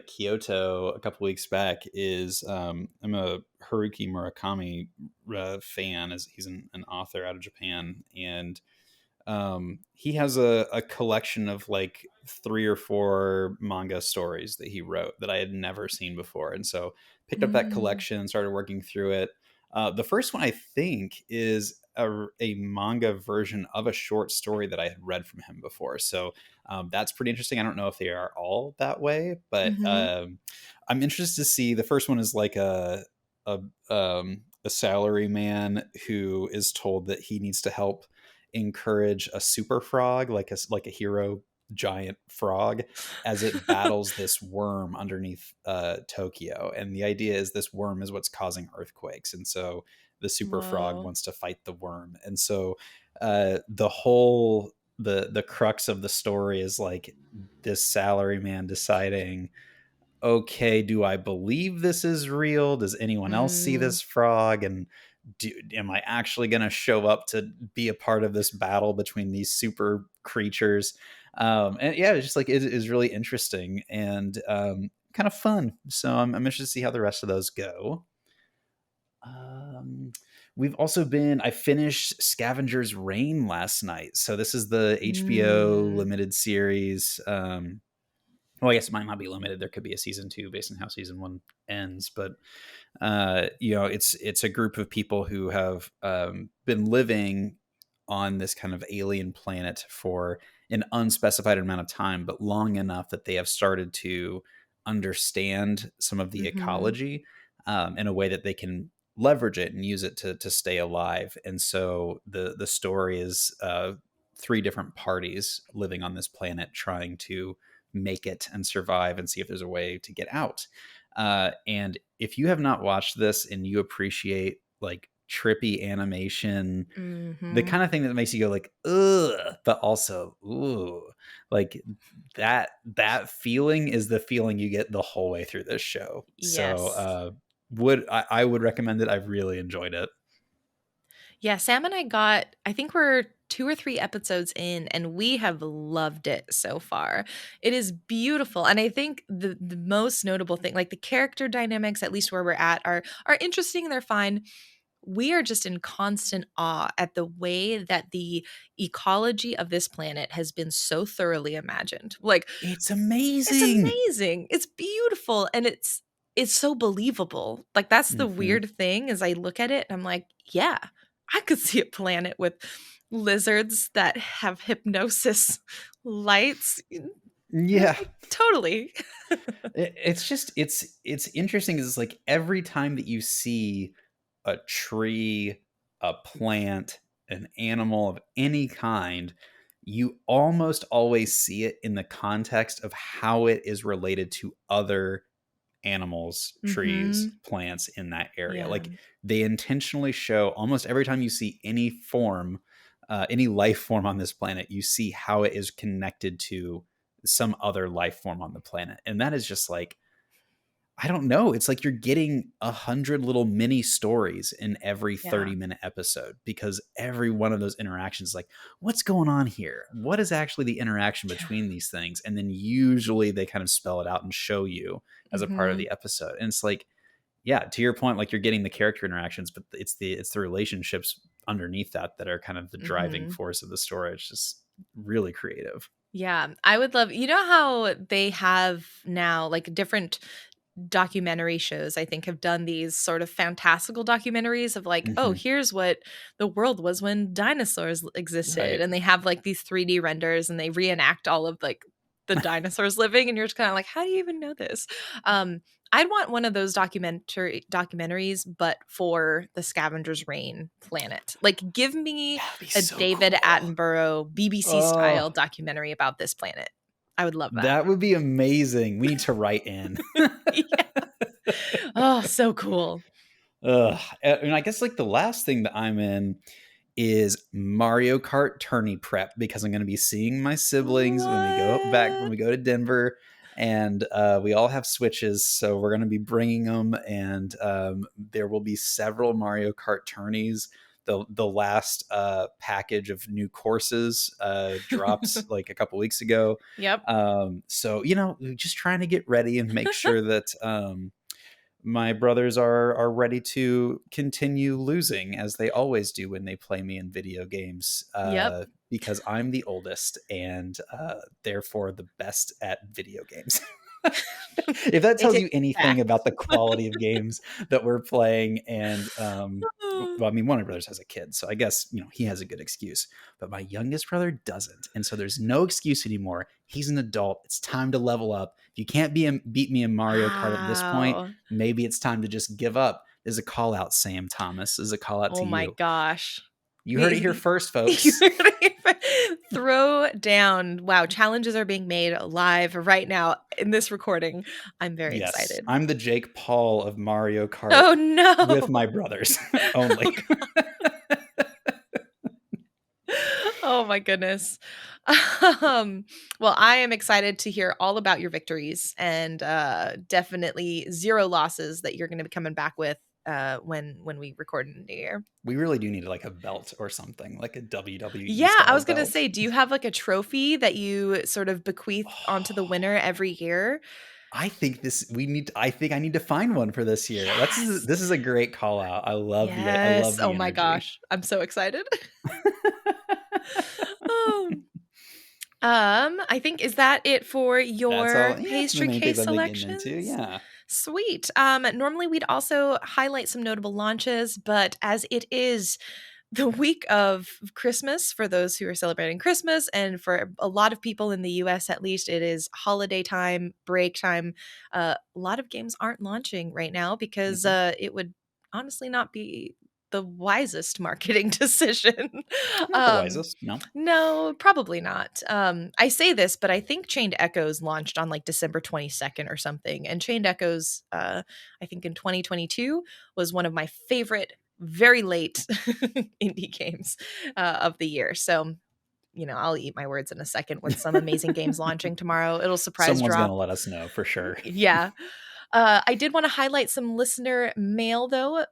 Kyoto a couple weeks back is I'm a Haruki Murakami fan, as he's an author out of Japan, and he has a collection of like 3 or 4 manga stories that he wrote that I had never seen before, and so picked up that Mm, collection and started working through it. The first one, I think, is a manga version of a short story that I had read from him before, so that's pretty interesting. I don't know if they are all that way, but mhm. I'm interested to see. The first one is like a a salary man who is told that he needs to help encourage a super frog, like a hero giant frog, as it battles this worm underneath Tokyo. And the idea is this worm is what's causing earthquakes, and so the super frog Whoa. wants to fight the worm. And so the crux of the story is like this salary man deciding, okay, do I believe this is real? Does anyone else see this frog? And am I actually going to show up to be a part of this battle between these super creatures? And yeah, it's just like, it is really interesting and kind of fun. So I'm interested to see how the rest of those go. We've also I finished Scavenger's Reign last night. So this is the HBO limited series. Well, I guess it might not be limited. There could be a season 2 based on how season 1 ends, but it's a group of people who have been living on this kind of alien planet for an unspecified amount of time, but long enough that they have started to understand some of the ecology in a way that they can leverage it and use it to stay alive. And so the story is 3 different parties living on this planet trying to make it and survive and see if there's a way to get out. And if you have not watched this and you appreciate like trippy animation, the kind of thing that makes you go like, ugh, but also, ooh, like that feeling is the feeling you get the whole way through this show. Yes. So I would recommend it. I've really enjoyed it. Yeah, Sam and I think we're 2 or 3 episodes in, and we have loved it so far. It is beautiful, and I think the most notable thing, like the character dynamics, at least where we're at, are interesting. They're fine. We are just in constant awe at the way that the ecology of this planet has been so thoroughly imagined. Like, it's amazing. It's amazing. It's beautiful, and it's so believable. Like, that's the weird thing, is I look at it and I'm like, yeah, I could see a planet with lizards that have hypnosis lights. Yeah, totally. It's just it's interesting. Is like every time that you see a tree, a plant, an animal of any kind, you almost always see it in the context of how it is related to other animals, trees, plants in that area. Yeah. Like they intentionally show almost every time you see any form, any life form on this planet, you see how it is connected to some other life form on the planet. And that is just like, I don't know. It's like you're getting 100 little mini stories in every 30-minute episode, because every one of those interactions is like, what's going on here? What is actually the interaction between these things? And then usually they kind of spell it out and show you as a part of the episode. And it's like, yeah, to your point, like you're getting the character interactions, but it's the relationships underneath that are kind of the driving force of the story. It's just really creative. Yeah, I would love, how they have now like different documentary shows, I think, have done these sort of fantastical documentaries of like, oh, here's what the world was when dinosaurs existed. Right. And they have like these 3D renders and they reenact all of like the dinosaurs living. And you're just kind of like, how do you even know this? I'd want one of those documentaries, but for the Scavenger's Reign planet. Like, give me a so David Attenborough BBC style documentary about this planet. I would love that. That would be amazing. We need to write in. Oh, so cool. And I guess like the last thing that I'm in is Mario Kart tourney prep, because I'm going to be seeing my siblings when we go to Denver, and we all have Switches, so we're going to be bringing them, and there will be several Mario Kart tourneys. The last package of new courses dropped like a couple weeks ago. Yep. So just trying to get ready and make sure that my brothers are ready to continue losing, as they always do when they play me in video games. Because I'm the oldest and therefore the best at video games. If that tells you anything about the quality of games that we're playing. And well, I mean, one of my brothers has a kid, so I guess he has a good excuse, but my youngest brother doesn't, and so there's no excuse anymore. He's an adult. It's time to level up. If you can't beat me in Mario Kart at this point, maybe it's time to just give up. There's a call out, Sam Thomas. There's a call out to you. Oh my gosh. You heard it here first, folks. Throw down. Wow, challenges are being made live right now in this recording. I'm very excited. I'm the Jake Paul of Mario Kart. Oh no. With my brothers only. Oh my goodness. Well, I am excited to hear all about your victories and definitely zero losses that you're going to be coming back with when we record in the new year. We really do need like a belt or something, like a WWE Yeah, I style was going to belt. say, do you have like a trophy that you sort of bequeath onto the winner every year? I think I think I need to find one for this year. Yes. This is a great call out. I love Yes. Oh the my energy. gosh. I'm so excited. um, I think is that it for That's your all. Yeah, that's the pastry main things case I've been getting into. selections? Yeah. Sweet. Normally we'd also highlight some notable launches, but as it is the week of Christmas for those who are celebrating Christmas, and for a lot of people in the US at least, it is holiday time, break time. A lot of games aren't launching right now because Mhm. it would honestly not be the wisest marketing decision. Not the um, wisest, no. no, probably not. I say this, but I think Chained Echoes launched on like December 22nd or something. And Chained Echoes, I think in 2022, was one of my favorite, very late indie games of the year. So, I'll eat my words in a second with some amazing games launching tomorrow. It'll surprise Someone's gonna drop. let us know for sure. Yeah. I did want to highlight some listener mail, though.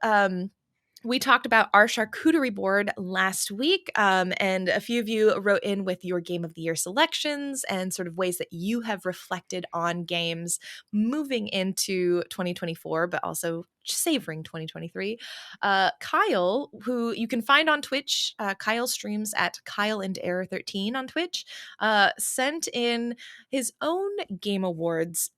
We talked about our charcuterie board last week, and a few of you wrote in with your game of the year selections and sort of ways that you have reflected on games moving into 2024, but also savoring 2023. Kyle, who you can find on Twitch, Kyle streams at Kyle and Error 13 on Twitch, sent in his own game awards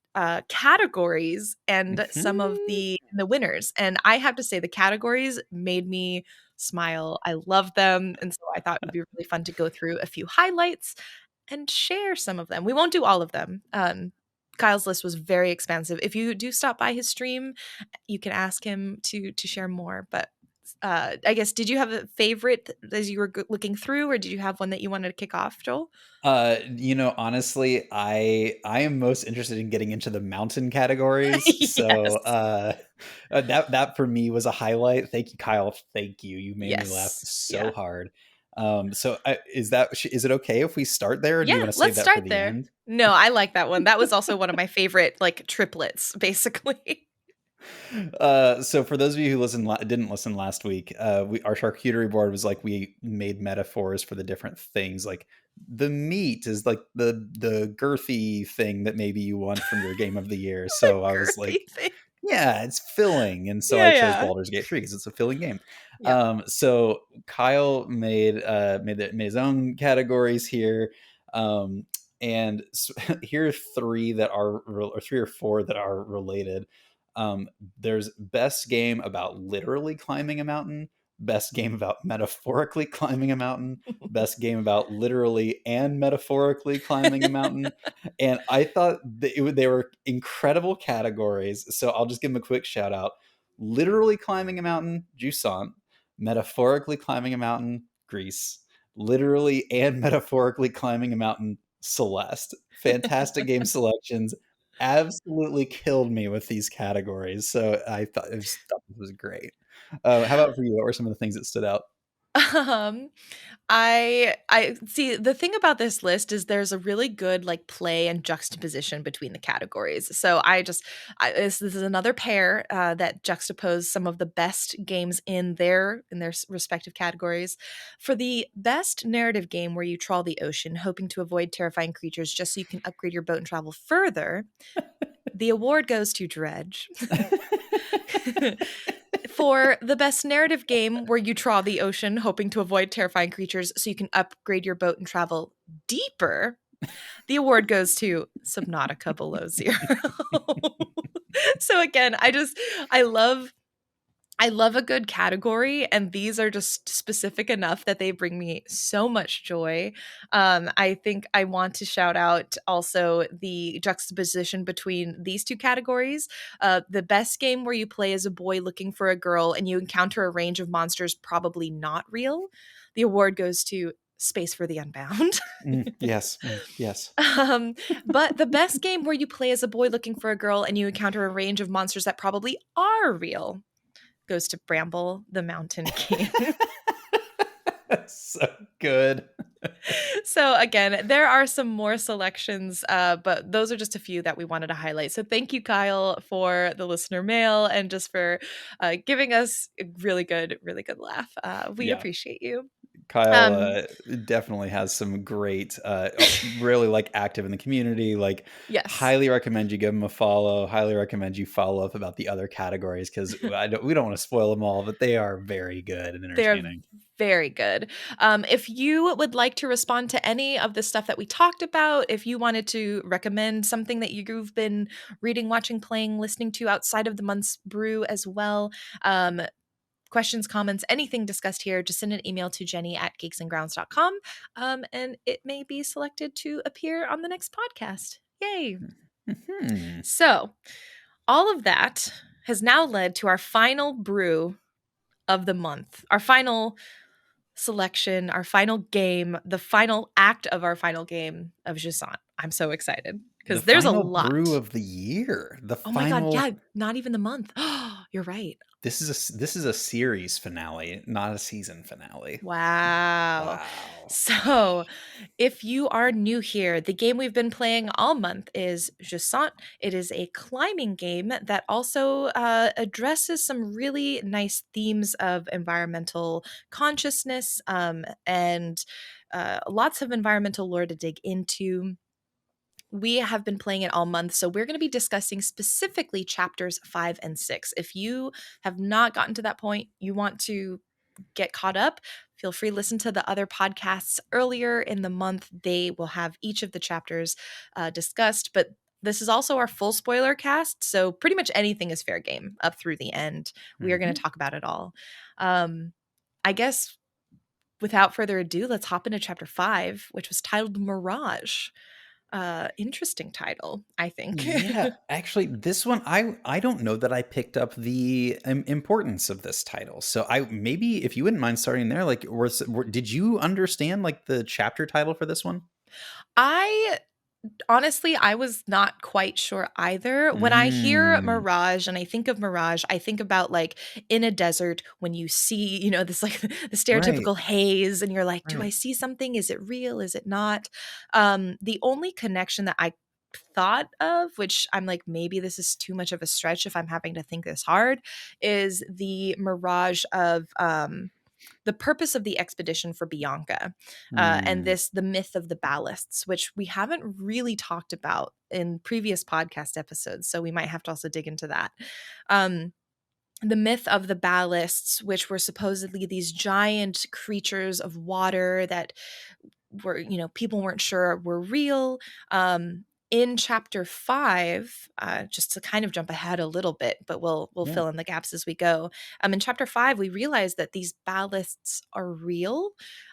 categories and some of Mhm. the winners. And I have to say, the categories made me smile. I love them, and so I thought it would be really fun to go through a few highlights and share some of them. We won't do all of them. Kyle's list was very expansive. If you do stop by his stream, you can ask him to share more. But I guess, did you have a favorite as you were looking through, or did you have one that you wanted to kick off, Joel? Honestly, I am most interested in getting into the mountain categories. So, Yes. that for me was a highlight. Thank you, Kyle. Thank you. You made me laugh Yes. so Yeah. hard. Is it okay if we start there, or do Yeah, you want to save let's that for start the there. end? No, I like that one. That was also one of my favorite, like, triplets, basically. So for those of you who didn't listen last week, our charcuterie board was like we made metaphors for the different things. Like the meat is like the girthy thing that maybe you want from your game of the year. The So I was girthy like, thing. yeah, it's filling, and so I Yeah, chose yeah. Baldur's Gate 3 because it's a filling game. Yep. So Kyle made his own categories here. And here are three that are or three or four that are related. There's best game about literally climbing a mountain, best game about metaphorically climbing a mountain, best game about literally and metaphorically climbing a mountain. And I thought they were incredible categories. So I'll just give them a quick shout out. Literally climbing a mountain, Jusant. Metaphorically climbing a mountain, Greece. Literally and metaphorically climbing a mountain, Celeste. Fantastic game selections, absolutely killed me with these categories. So I just thought this was great. How about for you? What were some of the things that stood out? Um, I see, the thing about this list is there's a really good like play and juxtaposition between the categories. So this is another pair that juxtapose some of the best games in their respective categories. For the best narrative game where you trawl the ocean, hoping to avoid terrifying creatures just so you can upgrade your boat and travel further, the award goes to Dredge. For the best narrative game where you trawl the ocean hoping to avoid terrifying creatures so you can upgrade your boat and travel deeper, the award goes to Subnautica Below Zero. So again, I love I love a good category, and these are just specific enough that they bring me so much joy. I think I want to shout out also the juxtaposition between these two categories. The best game where you play as a boy looking for a girl and you encounter a range of monsters probably not real. The award goes to Space for the Unbound. Yes, yes. um, but the best game where you play as a boy looking for a girl and you encounter a range of monsters that probably are real goes to Bramble, the Mountain King. So good. So again, there are some more selections, but those are just a few that we wanted to highlight. So thank you, Kyle, for the listener mail and just for giving us a really good laugh. We Yeah. appreciate you. Kyle definitely has some great, really like active in the community. Like, Yes. highly recommend you give him a follow. Highly recommend you follow up about the other categories because we don't want to spoil them all, but they are very good and They're entertaining. very good. If you would like to respond to any of the stuff that we talked about, if you wanted to recommend something that you've been reading, watching, playing, listening to outside of the month's brew as well, questions, comments, anything discussed here, just send an email to jenny@geeksandgrounds.com, and it may be selected to appear on the next podcast. Yay. Mm-hmm. So all of that has now led to our final brew of the month, our final selection, our final game, the final act of our final game of Jusant. I'm so excited The because there's a final brew lot. of the year. The Oh my God. final. Yeah. Not even the month. You're right. This is a series finale, not a season finale. Wow. Wow. So, if you are new here, the game we've been playing all month is Jusant. It is a climbing game that also addresses some really nice themes of environmental consciousness and lots of environmental lore to dig into. We have been playing it all month, so we're going to be discussing specifically chapters 5 and 6. If you have not gotten to that point, you want to get caught up, feel free to listen to the other podcasts earlier in the month. They will have each of the chapters discussed, but this is also our full spoiler cast, so pretty much anything is fair game up through the end. We are going to talk about it all. I guess without further ado, let's hop into chapter 5, which was titled Mirage. Interesting title, I think. Yeah, actually, this one I don't know that I picked up the importance of this title. So I maybe if you wouldn't mind starting there, like, did you understand like the chapter title for this one? I Honestly, I was not quite sure either. When I hear Mm, Mirage and I think of Mirage, I think about like in a desert when you see, this like the right, stereotypical haze and you're like, do I right. see something? Is it real? Is it not? The only connection that I thought of, which I'm like, maybe this is too much of a stretch if I'm having to think this hard, is the mirage of the purpose of the expedition for Bianca, and Mm, the myth of the ballasts, which we haven't really talked about in previous podcast episodes. So we might have to also dig into that. Um, the myth of the ballasts, which were supposedly these giant creatures of water that were, people weren't sure were real. In chapter 5, just to kind of jump ahead a little bit, but we'll yeah. fill in the gaps as we go. In chapter 5, we realize that these ballasts are real,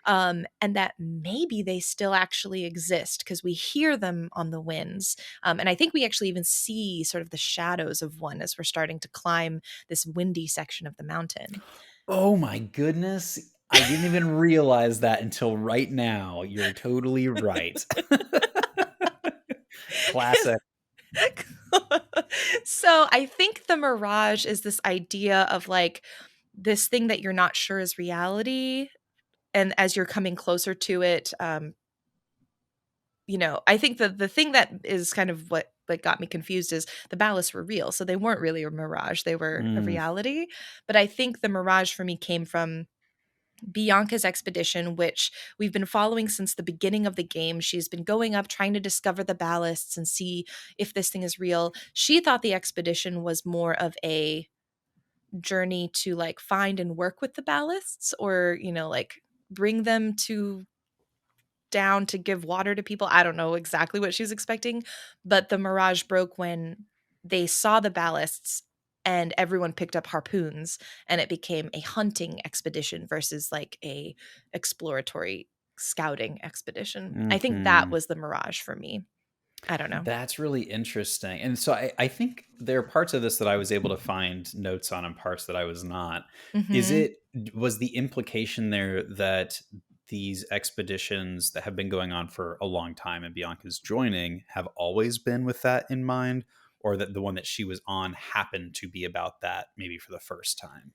and that maybe they still actually exist because we hear them on the winds. And I think we actually even see sort of the shadows of one as we're starting to climb this windy section of the mountain. Oh my goodness. I didn't even realize that until right now. You're totally right. Classic. So I think the mirage is this idea of like this thing that you're not sure is reality. And as you're coming closer to it, I think the thing that is kind of what got me confused is the ballasts were real. So they weren't really a mirage, they were a Mm, reality. But I think the mirage for me came from Bianca's expedition, which we've been following since the beginning of the game. She's been going up trying to discover the ballasts and see if this thing is real. She thought the expedition was more of a journey to like find and work with the ballasts or, like bring them to down to give water to people. I don't know exactly what she's expecting, but the mirage broke when they saw the ballasts and everyone picked up harpoons and it became a hunting expedition versus like a exploratory scouting expedition. I think that mhm. was the mirage for me. I don't know. That's really interesting. And so I think there are parts of this that I was able to find notes on and parts that I was not. Mhm. Was the implication there that these expeditions that have been going on for a long time and Bianca's joining have always been with that in mind? Or that the one that she was on happened to be about that maybe for the first time?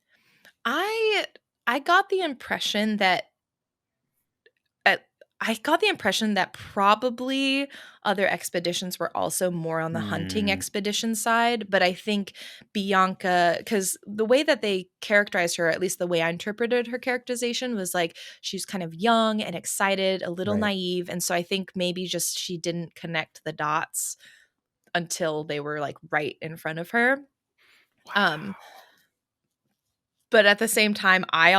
I I got the impression that I got the impression that probably other expeditions were also more on the hunting Mm, expedition side, but I think Bianca, because the way that they characterized her, at least the way I interpreted her characterization, was like she's kind of young and excited, a little right. naive, and so I think maybe just she didn't connect the dots until they were like right in front of her. Um, Wow. but at the same time, I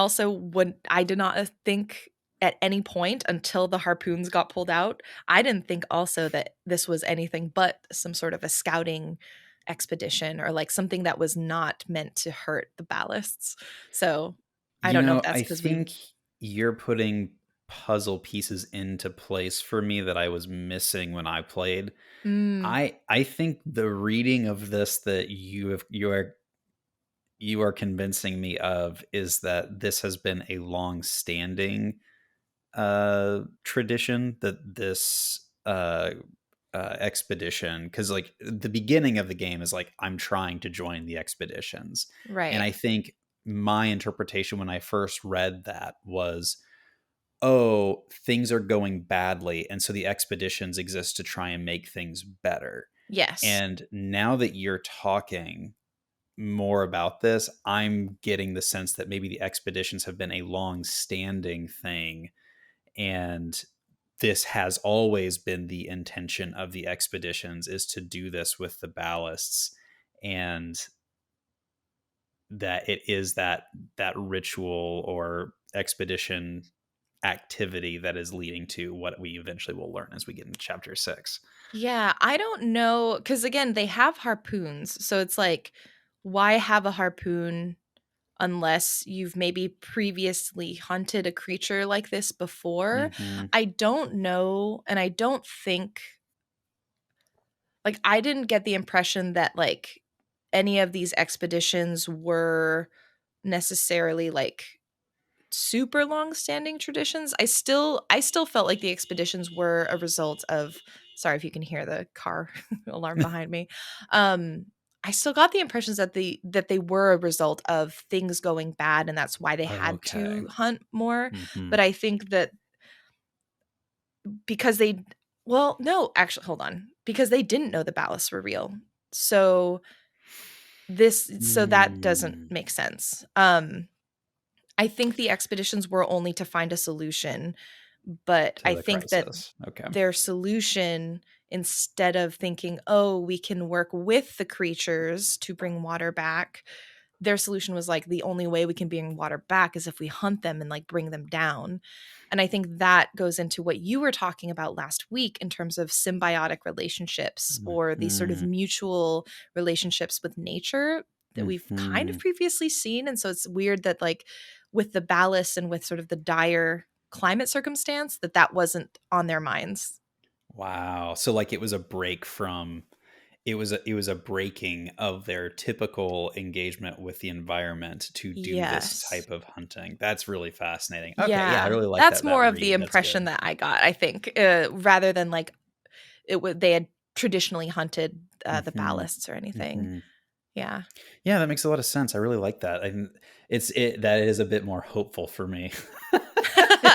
did not think at any point until the harpoons got pulled out, I didn't think also that this was anything but some sort of a scouting expedition or like something that was not meant to hurt the ballasts. So I You don't know if know, that's I because we think you're putting puzzle pieces into place for me that I was missing when I played. mm, I think the reading of this that you are convincing me of is that this has been a long-standing tradition, that this expedition, because like the beginning of the game is like I'm trying to join the expeditions, and right. I think my interpretation when I first read that was, oh, things are going badly, and so the expeditions exist to try and make things better. Yes. And now that you're talking more about this, I'm getting the sense that maybe the expeditions have been a long standing thing, and this has always been the intention of the expeditions, is to do this with the ballasts, and that it is that ritual or expedition activity that is leading to what we eventually will learn as we get into chapter 6. Yeah, I don't know because again, they have harpoons. So it's like, why have a harpoon unless you've maybe previously hunted a creature like this before? Hmm. I don't know, and I don't think like I didn't get the impression that like any of these expeditions were necessarily like super long-standing traditions. I still felt like the expeditions were a result of, sorry if you can hear the car alarm behind me. Um I still got the impressions that they were a result of things going bad and that's why they had Okay. to hunt more. Hmm. But I think that because they well, no, actually hold on. Because they didn't know the ballasts were real. So so that doesn't Mm. make sense. I think the expeditions were only to find a solution, but To I the think that crisis. Okay. their solution, instead of thinking, oh, we can work with the creatures to bring water back, their solution was like the only way we can bring water back is if we hunt them and like bring them down. And I think that goes into what you were talking about last week in terms of symbiotic relationships or these sort of Hmm. mutual relationships with nature that we've kind of Hmm. previously seen. And so it's weird that like with the ballast and with sort of the dire climate circumstance that wasn't on their minds. Wow. So like it was a break from, it was a breaking of their typical engagement with the environment to do this Yes. type of hunting. That's really fascinating. Okay, yeah, I Yeah, really like that's that more of the read. That's impression good. that I got, I think, rather than like it would they had traditionally hunted the Hmm. ballasts or anything. Hmm. Yeah. Yeah, that makes a lot of sense. I really like that. And that is a bit more hopeful for me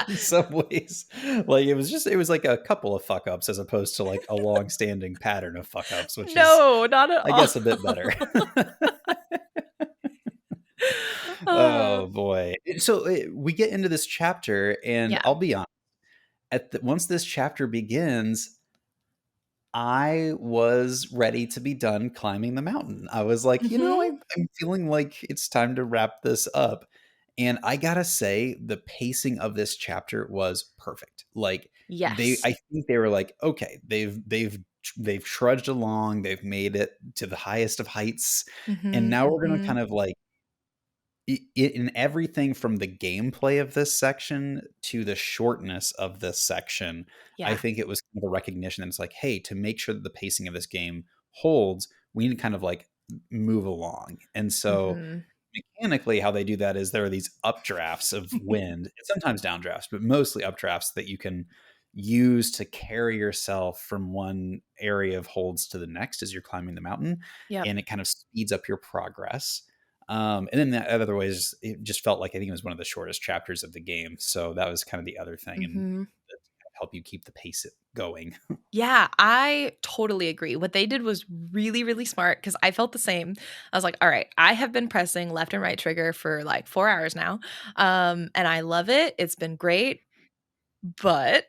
in some ways. Like it was like a couple of fuck ups as opposed to like a long standing pattern of fuck ups, which is, No, not at I all. guess, a bit better. uh, Oh boy. So we get into this chapter, and yeah. I'll be honest, once this chapter begins, I was ready to be done climbing the mountain. I was like, Mhm. I'm feeling like it's time to wrap this up. And I gotta say, the pacing of this chapter was perfect. Like Yes. I think they were like, okay, they've trudged along, they've made it to the highest of heights, and Mhm. now we're gonna Mhm. kind of like in everything from the gameplay of this section to the shortness of this section. I Yeah. think it was kind of a recognition that it's like, hey, to make sure that the pacing of this game holds, we need to kind of like move along. And so Mhm. mechanically, how they do that is there are these updrafts of wind, and sometimes downdrafts, but mostly updrafts that you can use to carry yourself from one area of holds to the next as you're climbing the mountain, Yep. and it kind of speeds up your progress. And then the other ways, it just felt like I think it was one of the shortest chapters of the game, so that was kind of the other thing, and Mhm. that help you keep the pace going. Yeah, I totally agree. What they did was really, really smart because I felt the same. I was like, all right, I have been pressing left and right trigger for like 4 hours now. And I love it. It's been great, but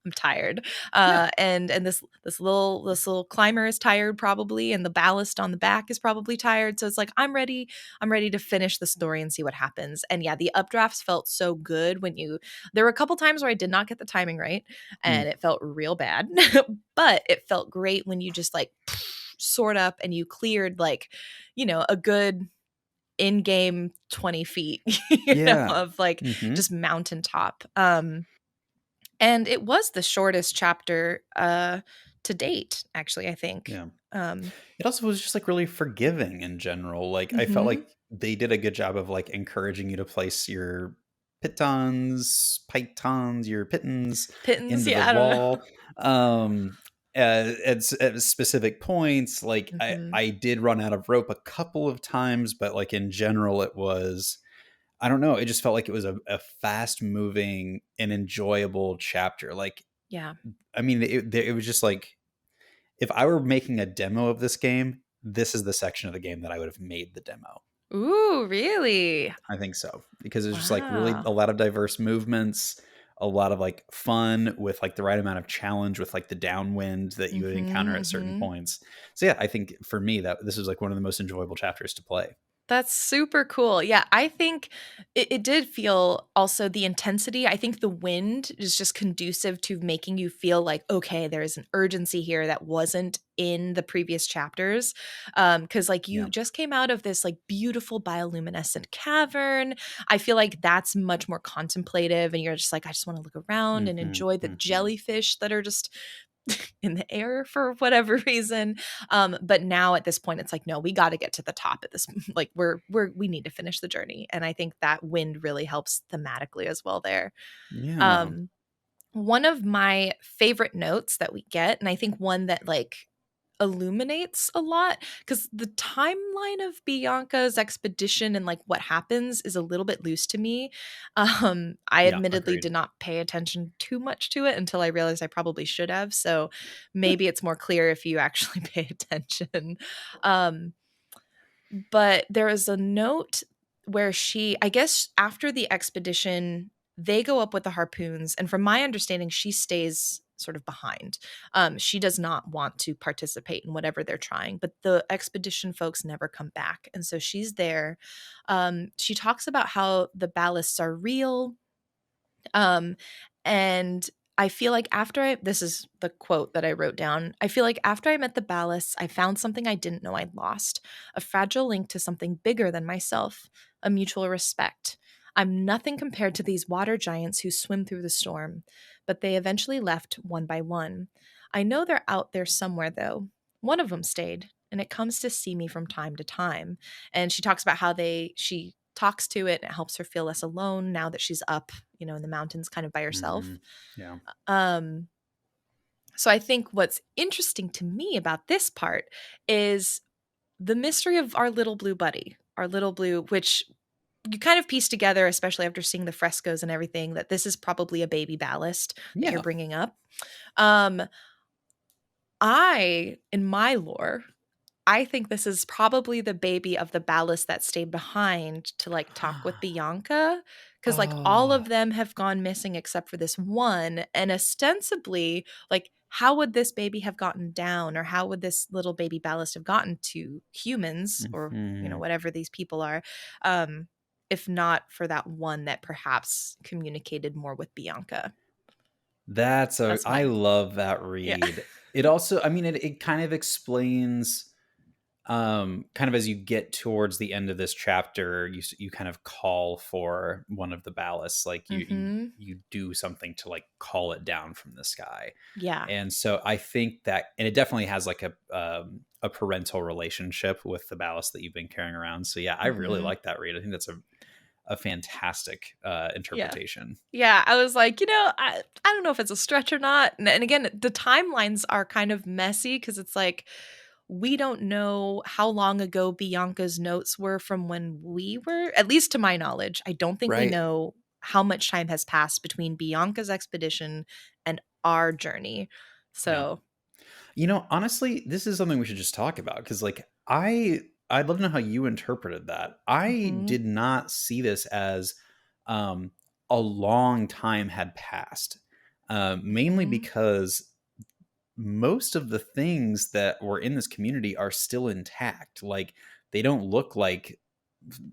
I'm tired. Yeah. And this little climber is tired probably, and the ballast on the back is probably tired. So it's like I'm ready to finish the story and see what happens. And yeah, the updrafts felt so good when you there were a couple times where I did not get the timing right Mm. and it felt real bad. But it felt great when you just like soared up and you cleared like, a good in-game 20 feet, Yeah. of like Hmm. just mountaintop. And it was the shortest chapter to date, actually, I think. Yeah. Um, It also was just like really forgiving in general. Like I felt mhm. like they did a good job of like encouraging you to place your pythons, your pittons Pittons, into the yeah, I don't know. wall at specific points. Like Mhm. I did run out of rope a couple of times, but like in general, it was, I don't know. It just felt like it was a fast moving and enjoyable chapter. Like, Yeah. I mean, it was just like, if I were making a demo of this game, this is the section of the game that I would have made the demo. Ooh, really? I think so, because it's just like really Wow. a lot of diverse movements, a lot of like fun with like the right amount of challenge with like the downwind that you would encounter Mhm, at certain mhm. points. So yeah, I think for me that this was like one of the most enjoyable chapters to play. That's super cool. Yeah, I think it did feel also the intensity. I think the wind is just conducive to making you feel like, okay, there is an urgency here that wasn't in the previous chapters. Because like you Yeah. just came out of this like beautiful bioluminescent cavern. I feel like that's much more contemplative, and you're just like, I just want to look around and Hmm. enjoy the Hmm. jellyfish that are just in the air for whatever reason. But now at this point, it's like, no, we got to get to the top at this. Like we need to finish the journey, and I think that wind really helps thematically as well there. Yeah. Um, One of my favorite notes that we get, and I think one that like illuminates a lot because the timeline of Bianca's expedition and like what happens is a little bit loose to me. I Yeah. admittedly Agreed. did not pay attention too much to it until I realized I probably should have. So maybe it's more clear if you actually pay attention. Um, but there is a note where I guess after the expedition, they go up with the harpoons. And from my understanding, she stays sort of behind. She does not want to participate in whatever they're trying, but the expedition folks never come back. And so she's there. She talks about how the ballasts are real, um, and I feel like this is the quote that I wrote down. I feel like after I met the ballasts, I found something I didn't know I'd lost, a fragile link to something bigger than myself, a mutual respect. I'm nothing compared to these water giants who swim through the storm, but they eventually left one by one. I know they're out there somewhere, though. One of them stayed, and it comes to see me from time to time. And she talks about how she talks to it and it helps her feel less alone now that she's up, in the mountains kind of by Hmm. herself. Yeah. Um, so I think what's interesting to me about this part is the mystery of our little blue buddy, our little blue, which you kind of piece together, especially after seeing the frescoes and everything, that this is probably a baby ballast that you're Yeah. bringing up. Um, in my lore, I think this is probably the baby of the ballast that stayed behind to like talk with Bianca. Cause like all Oh. of them have gone missing except for this one. And ostensibly, like, how would this baby have gotten down, or how would this little baby ballast have gotten to humans, or, Hmm. whatever these people are, um, if not for that one that perhaps communicated more with Bianca? That's I my, love that yeah. read. It also, I mean, it kind of explains, kind of as you get towards the end of this chapter, you kind of call for one of the ballasts, like Mm-hmm. you do something to like call it down from the sky. Yeah. And so I think that, and it definitely has like a parental relationship with the ballast that you've been carrying around. So yeah, I really Mm-hmm. like that read. I think that's a fantastic Yeah. interpretation. Yeah, I was like, I don't know if it's a stretch or not. And again, the timelines are kind of messy because it's like we don't know how long ago Bianca's notes were from when we were, at least to my knowledge. I don't think we Right. know how much time has passed between Bianca's expedition and our journey. Yeah. So, Honestly, this is something we should just talk about because, like, I'd love to know how you interpreted that. I mhm, did not see this as um, a long time had passed, mainly mhm, because most of the things that were in this community are still intact. Like, they don't look like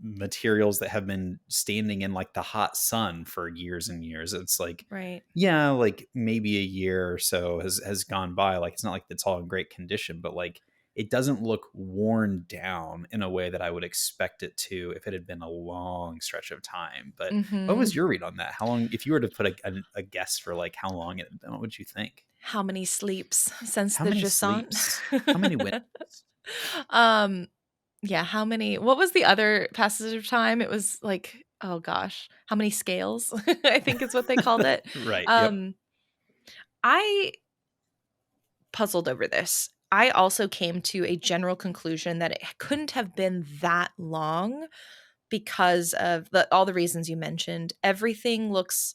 materials that have been standing in like the hot sun for years and years. It's like, right. yeah, like maybe a year or so has gone by. Like, it's not like it's all in great condition, but like it doesn't look worn down in a way that I would expect it to if it had been a long stretch of time. But what was Mhm. your read on that? How long, if you were to put a guess for like how long it had been, what would you think? How many sleeps since How the many Jusant? sleeps? How many wins? um, yeah, how many what was the other passage of time? It was like, oh gosh, how many scales? I think is what they called it. Right. Yep. Um, I puzzled over this. I also came to a general conclusion that it couldn't have been that long because of all the reasons you mentioned. Everything looks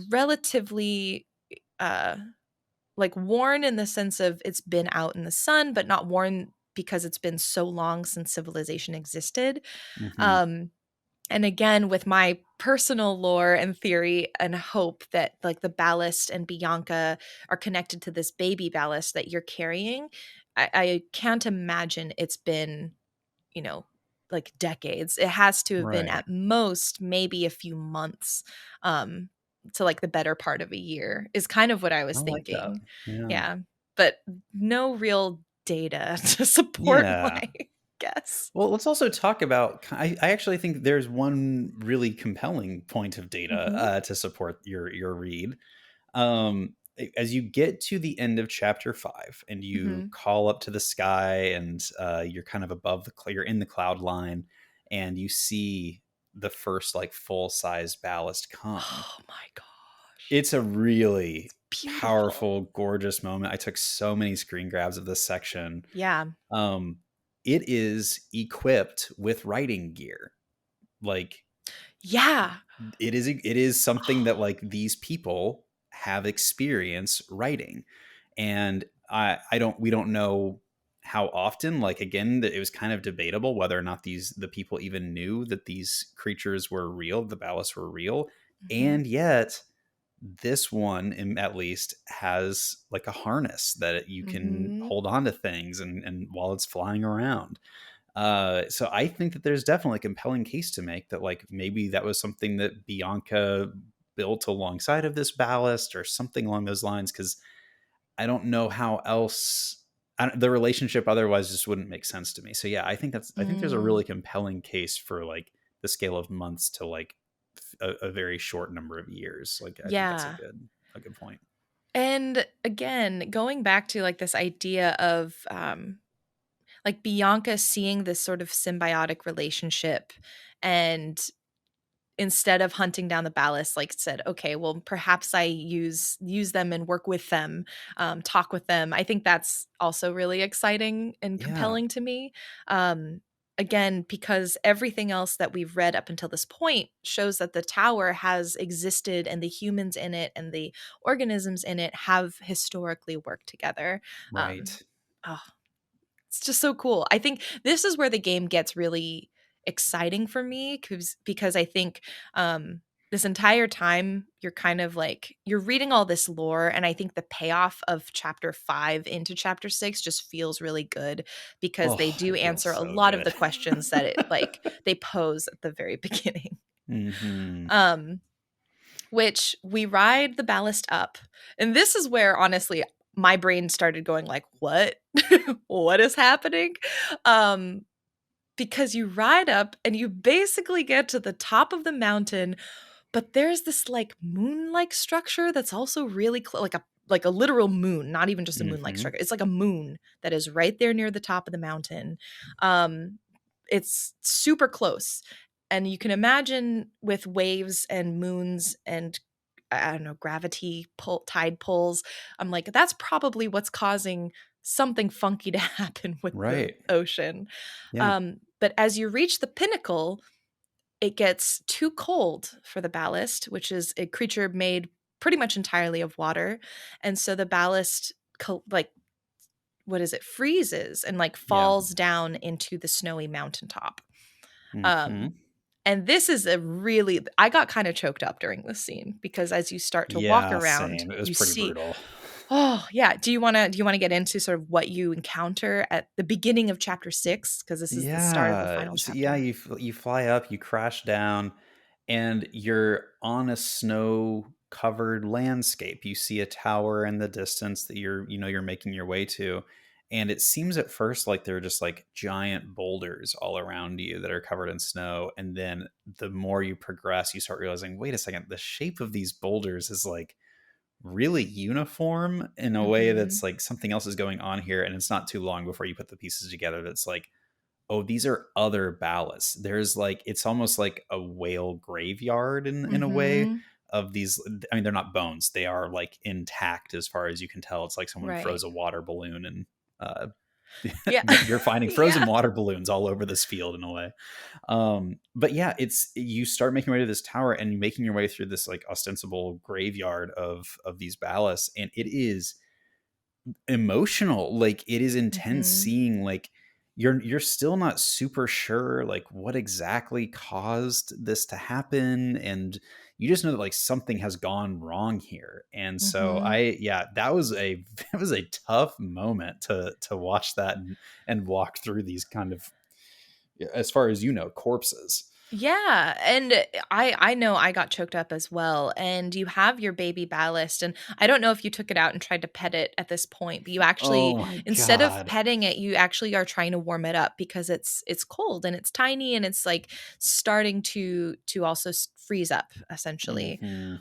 relatively uh like worn in the sense of it's been out in the sun, but not worn because it's been so long since civilization existed. Hmm. Um, and again, with my personal lore and theory and hope that like the ballast and Bianca are connected to this baby ballast that you're carrying, I can't imagine it's been, you know, like decades. It has to have been Right. at most maybe a few months, um, to like the better part of a year is kind of what I I was like that. thinking. Yeah. Yeah. But no real data to support my Yeah. guess. Well, let's also talk about. I actually think there's one really compelling point of data Mhm. to support your read. As you get to the end of chapter 5, and you Mhm. call up to the sky, and you're kind of above you're in the cloud line, and you see the first like full size ballast come. Oh my gosh. It's a really Beautiful. powerful, gorgeous moment. I took so many screen grabs of this section. Yeah. um, it is equipped with writing gear. Like, Yeah. it is something that like these people have experience writing, and I don't we don't know how often. Like, again, that it was kind of debatable whether or not the people even knew that these creatures were real, the ballasts were real, Mhm. and yet this one at least has like a harness that you can Mhm. hold on to things and while it's flying around. So I think that there's definitely a compelling case to make that like maybe that was something that Bianca built alongside of this ballast or something along those lines, because I don't know how else. The relationship otherwise just wouldn't make sense to me. So yeah, I think there's a Mm. really compelling case for like the scale of months to like a very short number of years. Like, I think that's Yeah. a good point. And again, going back to like this idea of like Bianca seeing this sort of symbiotic relationship and instead of hunting down the ballast, like said, okay, well, perhaps I use them and work with them, talk with them. I think that's also really exciting and Yeah, compelling to me. Again, because everything else that we've read up until this point shows that the tower has existed and the humans in it and the organisms in it have historically worked together. Um, right. oh, it's just so cool. I think this is where the game gets really exciting for me because I think this entire time you're kind of like you're reading all this lore and I think the payoff of chapter 5 into chapter 6 just feels really good because they Oh, do it feels answer a so lot of good. the questions that it like they pose at the very beginning. Hmm. Um which we ride the ballast up. And this is where honestly my brain started going like, "What? What is happening?" Um because you ride up and you basically get to the top of the mountain, but there's this like moon-like structure that's also really like a literal moon, not even just a moon-like Hmm. structure. It's like a moon that is right there near the top of the mountain. Um, it's super close, and you can imagine with waves and moons and I don't know gravity pull tide pulls. I'm like that's probably what's causing something funky to happen with the Right. ocean. Yeah. But as you reach the pinnacle, it gets too cold for the ballast, which is a creature made pretty much entirely of water. And so the ballast, like, what is it, freezes and like Yeah. falls down into the snowy mountaintop. Mm-hmm. Um, and this is a really, I got kind of choked up during this scene because as you start to walk Yeah, around, same. It was you pretty see, brutal. oh yeah. Do you want to get into sort of what you encounter at the beginning of chapter 6? Because this is the start of the Yeah. final So yeah, chapter. you fly up, you crash down, and you're on a snow-covered landscape. You see a tower in the distance that you're making your way to, and it seems at first like they're just like giant boulders all around you that are covered in snow. And then the more you progress, you start realizing, wait a second, the shape of these boulders is like really uniform in a way Mm-hmm. that's like something else is going on here. And it's not too long before you put the pieces together that's like, oh, these are other ballasts. There's like, it's almost like a whale graveyard in a way Mm-hmm. of these. I mean, they're not bones, they are like intact as far as you can tell. It's like someone Right. froze a water balloon, and uh Yeah. you're finding frozen Yeah. water balloons all over this field in a way. But yeah, it's, you start making your way to this tower and making your way through this like ostensible graveyard of these ballasts, and it is emotional. Like, it is intense Mm-hmm. seeing like you're still not super sure like what exactly caused this to happen, and you just know that like something has gone wrong here. And so Mm-hmm. yeah, that was a it was a tough moment to watch that and walk through these kind of, as far as corpses. Yeah, and I know I got choked up as well, and you have your baby ballast, and I don't know if you took it out and tried to pet it at this point, but you actually, Oh my instead of god. petting it, you actually are trying to warm it up because it's cold and it's tiny and it's like starting to also freeze up essentially. Hmm.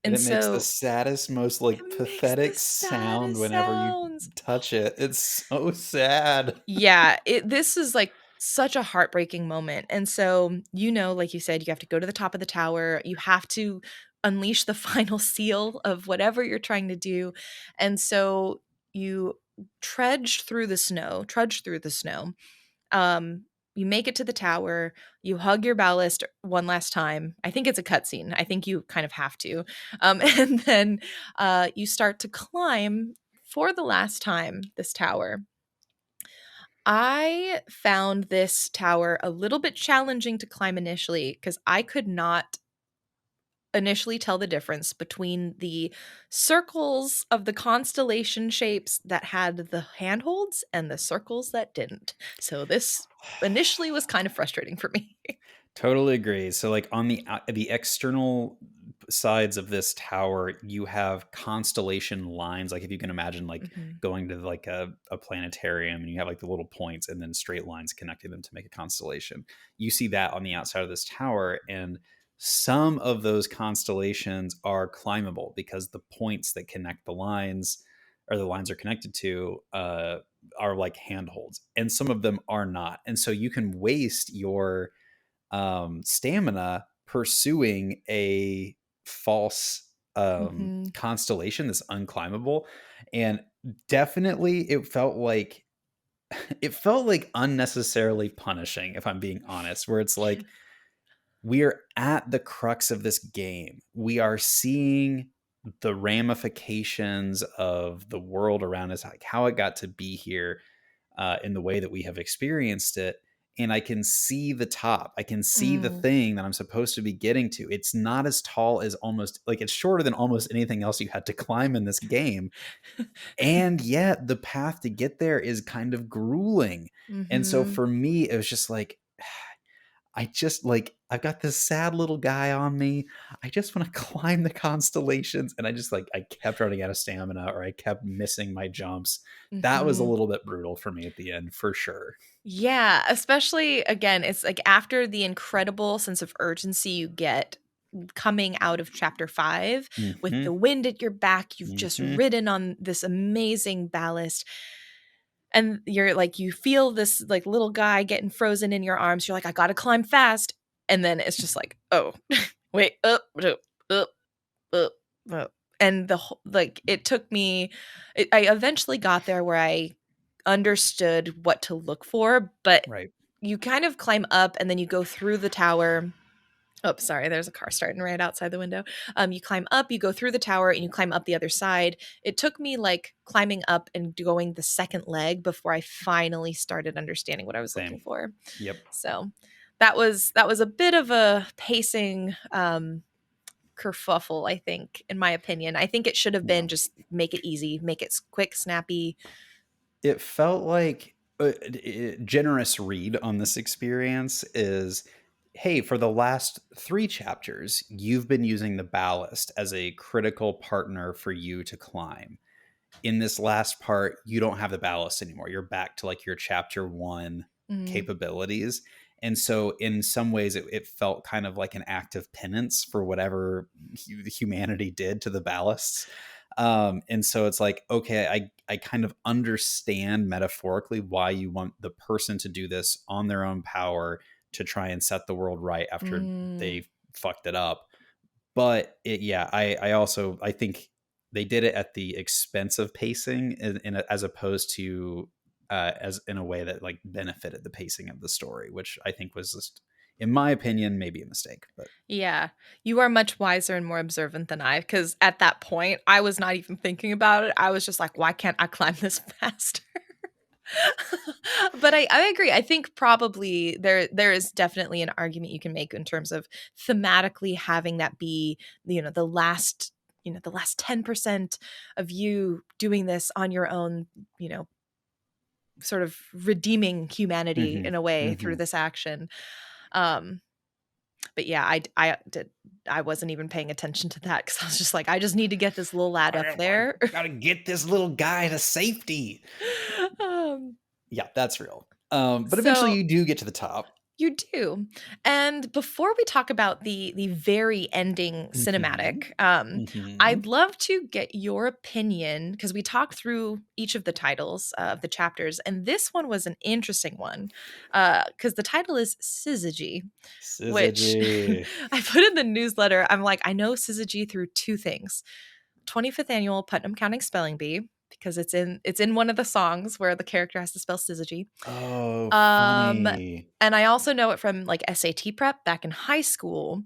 And And it makes the so saddest, most it like makes the pathetic sound saddest whenever you sounds. touch it. It's so sad. Yeah, this is like such a heartbreaking moment. And so, like you said, you have to go to the top of the tower. You have to unleash the final seal of whatever you're trying to do. And so you trudge through the snow. Um, you make it to the tower, you hug your ballast one last time. I think it's a cutscene. I think you kind of have to. And then you start to climb for the last time this tower. I found this tower a little bit challenging to climb initially because I could not initially tell the difference between the circles of the constellation shapes that had the handholds and the circles that didn't. So this initially was kind of frustrating for me. Totally agree. So like on the external sides of this tower, you have constellation lines. Like if you can imagine like Mhm. going to like a planetarium, and you have like the little points and then straight lines connecting them to make a constellation. You see that on the outside of this tower, and some of those constellations are climbable because the points that connect the lines, or the lines are connected to, are like handholds, and some of them are not. And so you can waste your stamina pursuing a false Mhm. constellation that's unclimbable. And definitely it felt like unnecessarily punishing, if I'm being honest, where it's like, we're at the crux of this game, we are seeing the ramifications of the world around us, like how it got to be here, in the way that we have experienced it. And I can see the top. I can see the Mm. thing that I'm supposed to be getting to. It's not as tall as, almost like, it's shorter than almost anything else you had to climb in this game. And yet the path to get there is kind of grueling. And so Mhm. for me, it was just like, I just like, I've got this sad little guy on me. I just want to climb the constellations. And I just like, I kept running out of stamina, or I kept missing my jumps. That was a Mhm. little bit brutal for me at the end, for sure. Yeah, especially again, it's like after the incredible sense of urgency you get coming out of chapter 5 with Hmm. the wind at your back, you've just Hmm. ridden on this amazing ballast and you're like you feel this like little guy getting frozen in your arms. You're like I got to climb fast and then it's just like, "Oh, wait, up, up, up, up." And like it took me I eventually got there where I understood what to look for, but Right. you kind of climb up and then you go through the tower. Oh, sorry, there's a car starting right outside the window. You climb up, you go through the tower, and you climb up the other side. It took me like climbing up and going the second leg before I finally started understanding what I was looking Same. for. Yep. So that was a bit of a pacing kerfuffle, I think, in my opinion. I think it should have Yeah. been just make it easy, make it quick, snappy. It felt like a generous read on this experience is, hey, for the last 3 chapters, you've been using the ballast as a critical partner for you to climb. In this last part, you don't have the ballast anymore. You're back to like your chapter 1 Mm, capabilities. And so in some ways it felt kind of like an act of penance for whatever humanity did to the ballasts. And so it's like, okay, I kind of understand metaphorically why you want the person to do this on their own power to try and set the world right after mm, they fucked it up. But yeah, I also I think they did it at the expense of pacing, as opposed to as in a way that like benefited the pacing of the story, which I think was just, in my opinion, maybe a mistake. But yeah, you are much wiser and more observant than I, because at that point, I was not even thinking about it. I was just like, why can't I climb this faster? But I agree. I think probably there is definitely an argument you can make in terms of thematically having that be, the last 10% of you doing this on your own, you know, sort of redeeming humanity hmm in a way through hmm this action. Um, but yeah, I wasn't even paying attention to that because I was just like, I just need to get this little lad up I there. gotta get this little guy to safety. um, Yeah, that's real. But eventually so you do get to the top. You do. And before we talk about the very ending hmm cinematic, hmm I'd love to get your opinion because we talked through each of the titles of the chapters, and this one was an interesting one because the title is Syzygy, which Syzygy. I put in the newsletter. I'm like, I know Syzygy through two things: 25th annual Putnam County Spelling Bee, because it's in one of the songs where the character has to spell Syzygy. Oh, Um, funny. and I also know it from like SAT prep back in high school.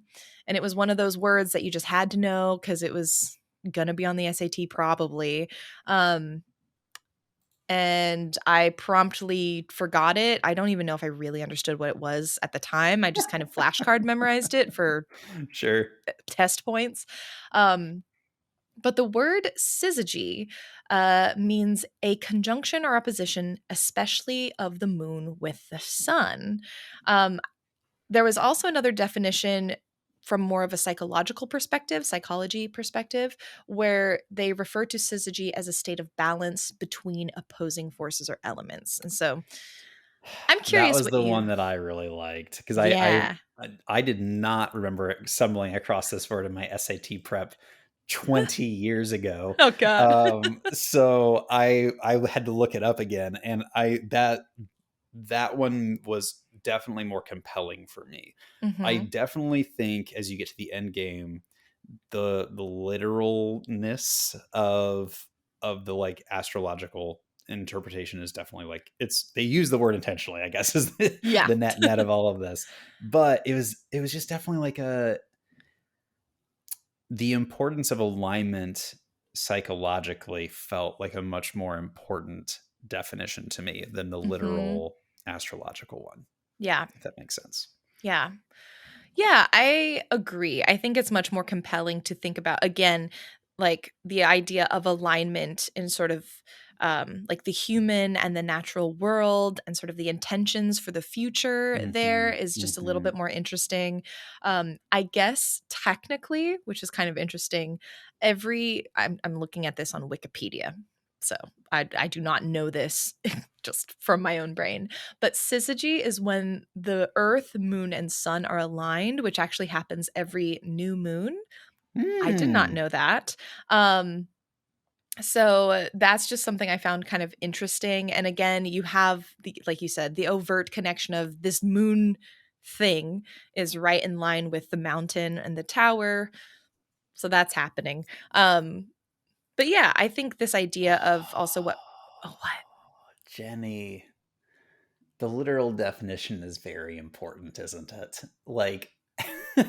And it was one of those words that you just had to know because it was gonna be on the SAT probably. Um, and I promptly forgot it. I don't even know if I really understood what it was at the time. I just kind of flashcard memorized it for Sure. test points. Um, but the word syzygy means a conjunction or opposition, especially of the moon with the sun. Um, there was also another definition from more of a psychology perspective, where they refer to syzygy as a state of balance between opposing forces or elements. And so I'm That curious was what the you, one that I really liked because yeah. I did not remember stumbling across this word in my SAT prep 20 years ago. Oh, God. So I had to look it up again, and that one was definitely more compelling for me. I Hmm. definitely think as you get to the end game, the literalness of the like astrological interpretation is definitely like, it's they use the word intentionally, I guess, is Yeah. the net of all of this. But it was just definitely like a the importance of alignment psychologically felt like a much more important definition to me than the Hmm. literal astrological one, Yeah. if that makes sense. Yeah. Yeah, I agree. I think it's much more compelling to think about, again, like the idea of alignment in sort of like the human and the natural world and sort of the intentions for the future there hmm is just a little hmm bit more interesting. I guess technically, which is kind of interesting, I'm looking at this on Wikipedia. So I do not know this just from my own brain. But syzygy is when the earth, moon, and sun are aligned, which actually happens every new moon. I did not Mm. know that. Um, so that's just something I found kind of interesting. And again, you have the, like you said, the overt connection of this moon thing is right in line with the mountain and the tower. So that's happening. But yeah, I think this idea of also what, oh, what? Jenny, the literal definition is very important, isn't it? Like,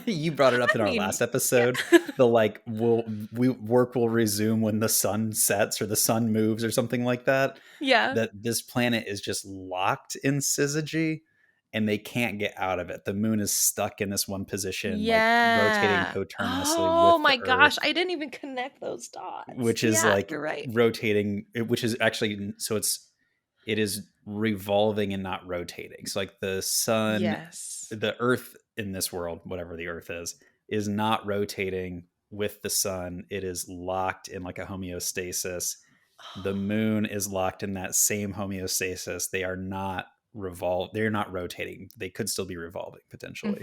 you brought it up I in our mean, last episode. yeah. The like, work will resume when the sun sets or the sun moves or something like that. Yeah. That this planet is just locked in Syzygy, and they can't get out of it. The moon is stuck in this one position, like rotating Yeah. coterminously Oh with the my gosh, Earth, I didn't even connect those dots. which is Yeah, like you're right. rotating, which is actually, so it is revolving and not rotating. So like the sun, Yes. the Earth in this world, whatever the Earth is not rotating with the sun. It is locked in like a homeostasis. The moon is locked in that same homeostasis. They are not they're not rotating. They could still be revolving potentially.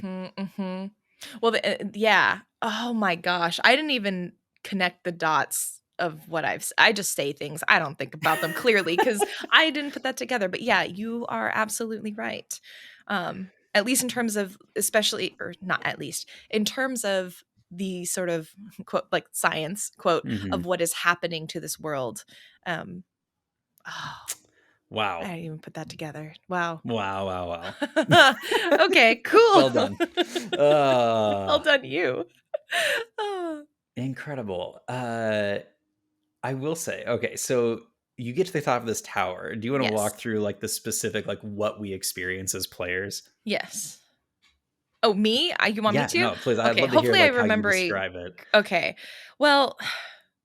Well, yeah. Oh my gosh, I didn't even connect the dots of what I just say things. I don't think about them clearly because I didn't put that together. But yeah, you are absolutely right. At least in terms of, especially, or not at least, in terms of the sort of quote, like science quote Mm-hmm. of what is happening to this world. Um, oh, I Wow. didn't even put that together. Wow. Wow. Okay, cool. Well done. Well done, you. Incredible. I will say, okay, so you get to the top of this tower. Do you want to Yes. walk through like the specific, like what we experience as players? Yes. Oh, me? You want me Yeah, to? no, please. I'd Okay, love to hear hopefully I like how you remember describe it. okay. Well,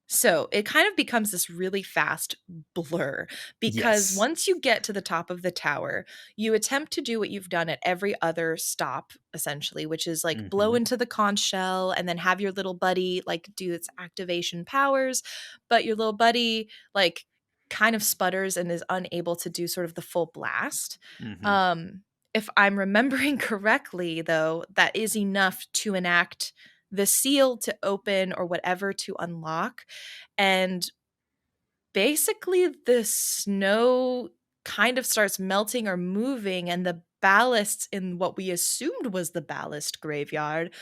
so it kind of becomes this really fast blur because Yes. once you get to the top of the tower, you attempt to do what you've done at every other stop, essentially, which is like blow Mm-hmm. into the conch shell and then have your little buddy like do its activation powers. But your little buddy like kind of sputters and is unable to do sort of the full blast. Mm-hmm. Um, if I'm remembering correctly, though, that is enough to enact the seal to open or whatever to unlock. And basically, the snow kind of starts melting or moving, and the ballasts in what we assumed was the ballast graveyard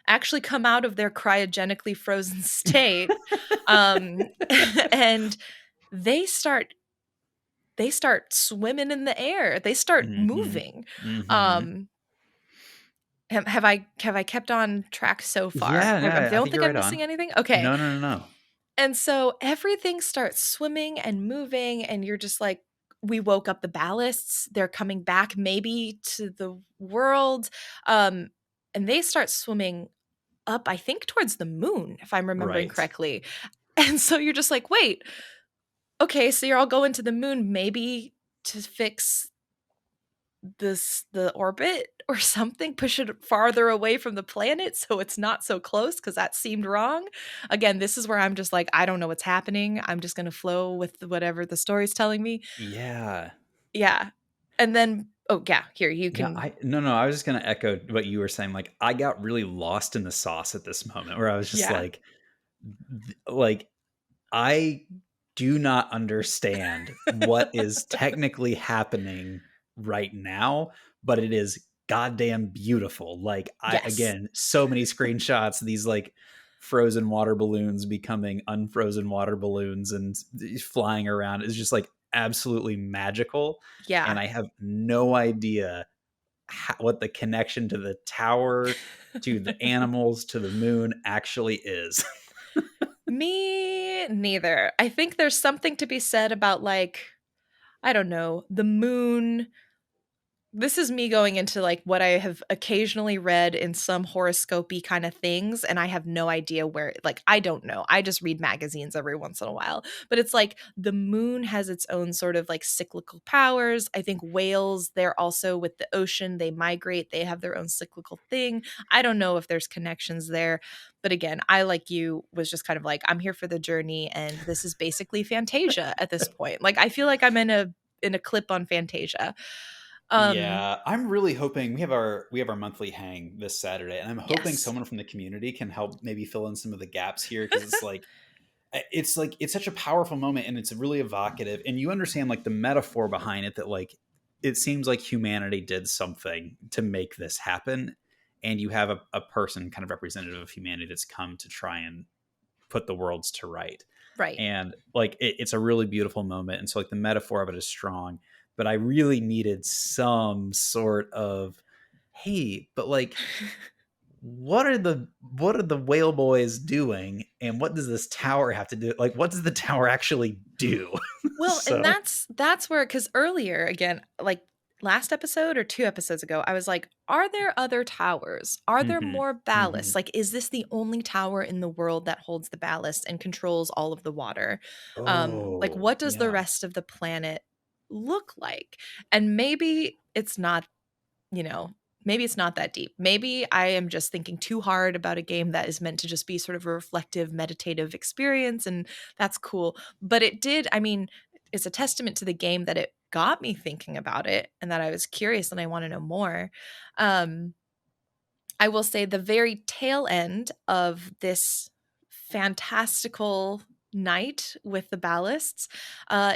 actually come out of their cryogenically frozen state. And they start swimming in the air. They start Mm-hmm. moving. Mm-hmm. Um, have I kept on track so far? Yeah, I no, I don't think think you're I'm right on. missing anything? Okay. No. And so everything starts swimming and moving, and you're just like, we woke up the ballasts. They're coming back maybe to the world. Um, and they start swimming up, I think, towards the moon, if I'm remembering Right. correctly. And so you're just like, wait, okay, so you're all going to the moon maybe to fix the orbit or something, push it farther away from the planet so it's not so close because that seemed wrong. Again, this is where I'm just like, I don't know what's happening. I'm just going to flow with whatever the story's telling me. Yeah. Yeah. And then, oh yeah, here you No, can. I was just gonna echo what you were saying. Like, I got really lost in the sauce at this moment where I was just Yeah. like I do not understand what is technically happening right now, but it is goddamn beautiful. Like, Yes. again, so many screenshots, these like frozen water balloons becoming unfrozen water balloons and flying around is just like absolutely magical. And Yeah. I have no idea what the connection to the tower, to the animals, to the moon actually is. Me neither. I think there's something to be said about like, I don't know, the moon. This is me going into like what I have occasionally read in some horoscopy kind of things, and I have no idea where, like, I don't know. I just read magazines every once in a while. But it's like the moon has its own sort of like cyclical powers. I think whales, they're also with the ocean, they migrate, they have their own cyclical thing. I don't know if there's connections there. But again, I, like you, was just kind of like, I'm here for the journey, and this is basically Fantasia at this point. Like, I feel like I'm in a clip on Fantasia. Yeah, I'm really hoping we have our monthly hang this Saturday, and I'm hoping Yes. someone from the community can help maybe fill in some of the gaps here because it's such a powerful moment and it's really evocative, and you understand like the metaphor behind it, that like it seems like humanity did something to make this happen, and you have a person kind of representative of humanity that's come to try and put the worlds to right. Right. And like it's a really beautiful moment, and so like the metaphor of it is strong. but I really needed some sort of, hey, but like, what are the whale boys doing, and what does this tower have to do? Like, what does the tower actually do? Well, and So that's where, because earlier, again, like last episode or 2 episodes ago, I was like, are there other towers? Are there mhm, more ballasts? mhm. Like, is this the only tower in the world that holds the ballast and controls all of the water? Like, Oh, what does the yeah. rest of the planet look like? And maybe it's not, you know, maybe it's not that deep. Maybe I am just thinking too hard about a game that is meant to just be sort of a reflective, meditative experience, and that's cool. But it did, I mean, it's a testament to the game that it got me thinking about it and that I was curious and I want to know more. Um, I will say the very tail end of this fantastical night with the ballasts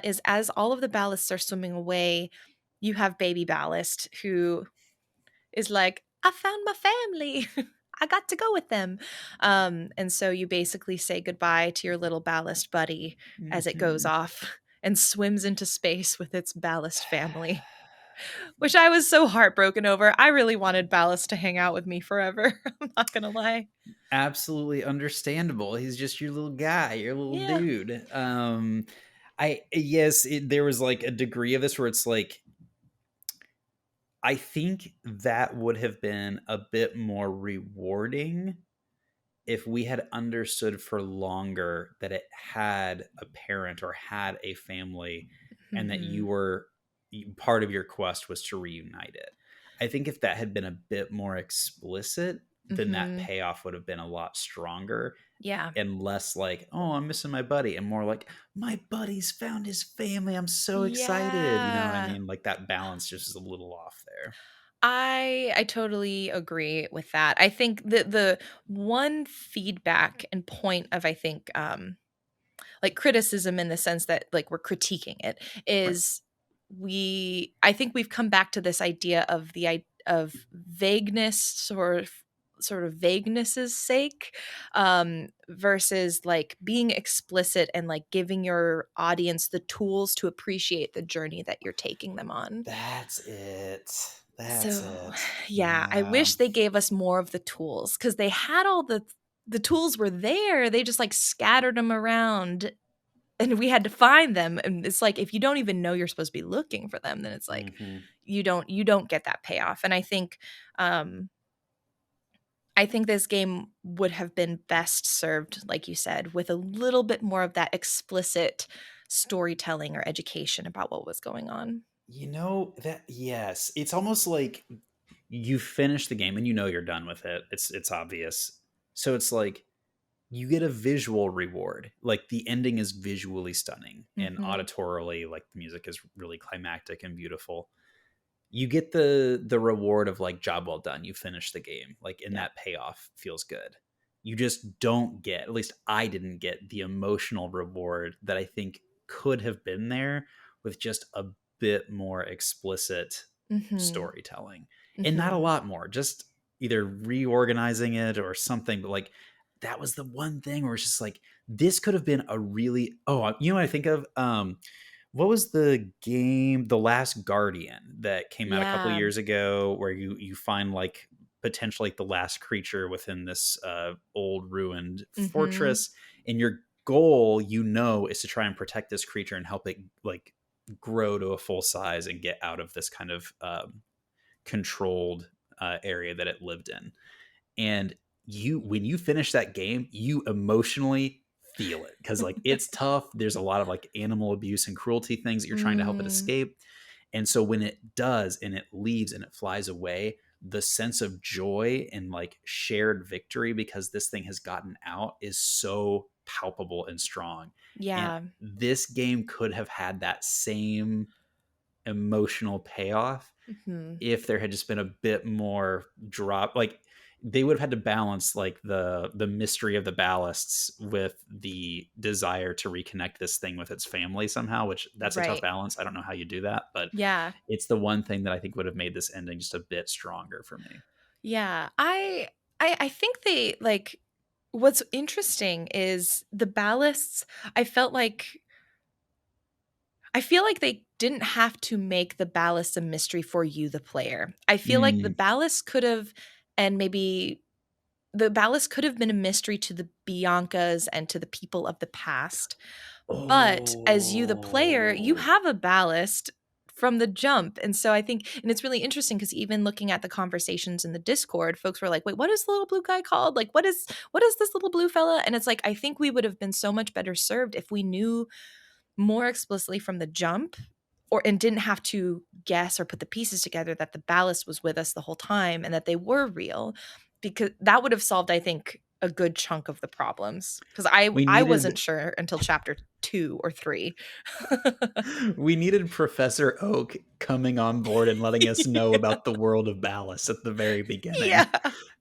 is as all of the ballasts are swimming away, you have baby ballast who is like, I found my family. I got to go with them. And so you basically say goodbye to your little ballast buddy as it goes Mhm. off and swims into space with its ballast family, which I was so heartbroken over. I really wanted Ballast to hang out with me forever. I'm not going to lie. Absolutely understandable. He's just your little guy, your little Yeah. dude. I yes, there was like a degree of this where it's like I think that would have been a bit more rewarding if we had understood for longer that it had a parent or had a family, and that Hmm. part of your quest was to reunite it. I think if that had been a bit more explicit, then that Hmm. payoff would have been a lot stronger Yeah. and less like, oh, I'm missing my buddy, and more like, my buddy's found his family. I'm so excited. You know what I Yeah. mean? Like that balance just is a little off there. I totally agree with that. I think the one feedback and point of, I think, like criticism in the sense that like we're critiquing it Right. is, I think we've come back to this idea of of vagueness, sort of vagueness's sake, versus like being explicit and like giving your audience the tools to appreciate the journey that you're taking them on. That's it. That's So, it. yeah, I Yeah. wish they gave us more of the tools, cuz they had all the tools were there. They just like scattered them around and we had to find them, and it's like if you don't even know you're supposed to be looking for them, then it's like Mhm. you don't get that payoff. And um I think this game would have been best served, like you said, with a little bit more of that explicit storytelling or education about what was going on. You know that yes, it's almost like you finish the game and you know you're done with it. It's obvious. So it's like you get a visual reward. Like the ending is visually stunning and Mhm. auditorily like the music is really climactic and beautiful. You get the reward of like job well done. You finish the game. Like in Yeah. that payoff feels good. You just don't get, at least I didn't get the emotional reward that I think could have been there with just a bit more explicit Mhm. storytelling. And not a Mhm. lot more, just either reorganizing it or something. But like that was the one thing where it's just like this could have been a really, oh, you know what I think of? What was the game, The Last Guardian, that came out a couple Yeah. years ago, where you find like potentially like the last creature within this old ruined Mhm. fortress, and your goal, is to try and protect this creature and help it like grow to a full size and get out of this kind of controlled area that it lived in. And you, when you finish that game, you emotionally feel it because like it's tough. There's a lot of like animal abuse and cruelty things that you're trying to help it Mm. escape. And so when it does and it leaves and it flies away, the sense of joy and like shared victory because this thing has gotten out is so palpable and strong. And Yeah. this game could have had that same emotional payoff Mhm. if there had just been a bit more drop. Like they would have had to balance like the mystery of the ballasts with the desire to reconnect this thing with its family somehow, which that's a tough Right. balance. I don't know how you do that, but Yeah. it's the one thing that I think would have made this ending just a bit stronger for me. Yeah. I think they like, what's interesting is the ballasts, I felt like I feel like they didn't have to make the ballast a mystery for you, the player. I feel like the ballast could have, and maybe the ballast could have been a mystery to the Biancas and to the people of the past. But as you, the player, you have a ballast from the jump. And so I think, and it's really interesting because even looking at the conversations in the Discord, folks were like, wait, what is the little blue guy called? Like, what is this little blue fella? And it's like, I think we would have been so much better served if we knew more explicitly from the jump, and didn't have to guess or put the pieces together that the ballast was with us the whole time and that they were real, because that would have solved, I think, a good chunk of the problems, because I wasn't sure until chapter 2 or 3. We needed Professor Oak coming on board and letting us know about the world of ballast at the very beginning. Yeah.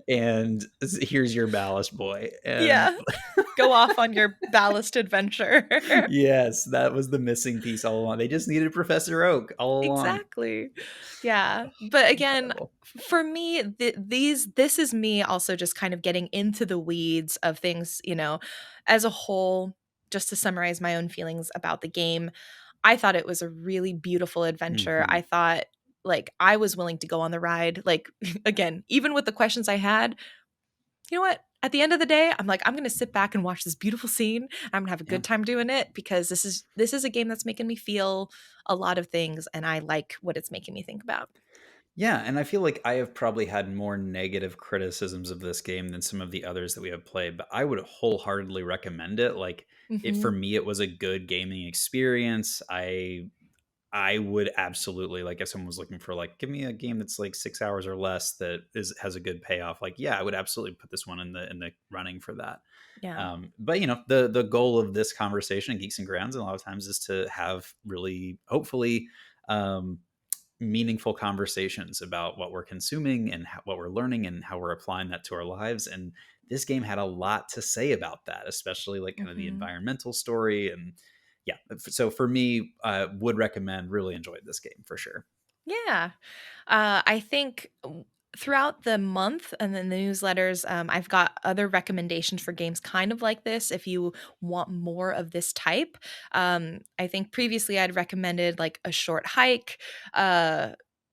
And here's your ballast boy. And yeah. Go off on your ballast adventure. Yes, that was the missing piece all along. They just needed Professor Oak all along. Exactly. Yeah. But again, for me, this is me also just kind of getting into the weeds of things, as a whole. Just to summarize my own feelings about the game, I thought it was a really beautiful adventure. I thought, like, I was willing to go on the ride. Like, again, even with the questions I had, you know what? At the end of the day, I'm like, I'm going to sit back and watch this beautiful scene. I'm going to have a good time doing it, because this is a game that's making me feel a lot of things, and I like what it's making me think about. Yeah, and I feel like I have probably had more negative criticisms of this game than some of the others that we have played, but I would wholeheartedly recommend it. Like, for me, it was a good gaming experience. I would absolutely, like, if someone was looking for, like, give me a game that's like 6 hours or less that has a good payoff, like, yeah, I would absolutely put this one in the running for that. Yeah. But the goal of this conversation, Geeks and Grounds, a lot of times is to have really, hopefully, meaningful conversations about what we're consuming and what we're learning and how we're applying that to our lives. And this game had a lot to say about that, especially like kind of the environmental story. And yeah, so for me, would recommend, really enjoyed this game for sure. Yeah. I think throughout the month and then the newsletters, I've got other recommendations for games kind of like this if you want more of this type. I think previously I'd recommended like A Short Hike,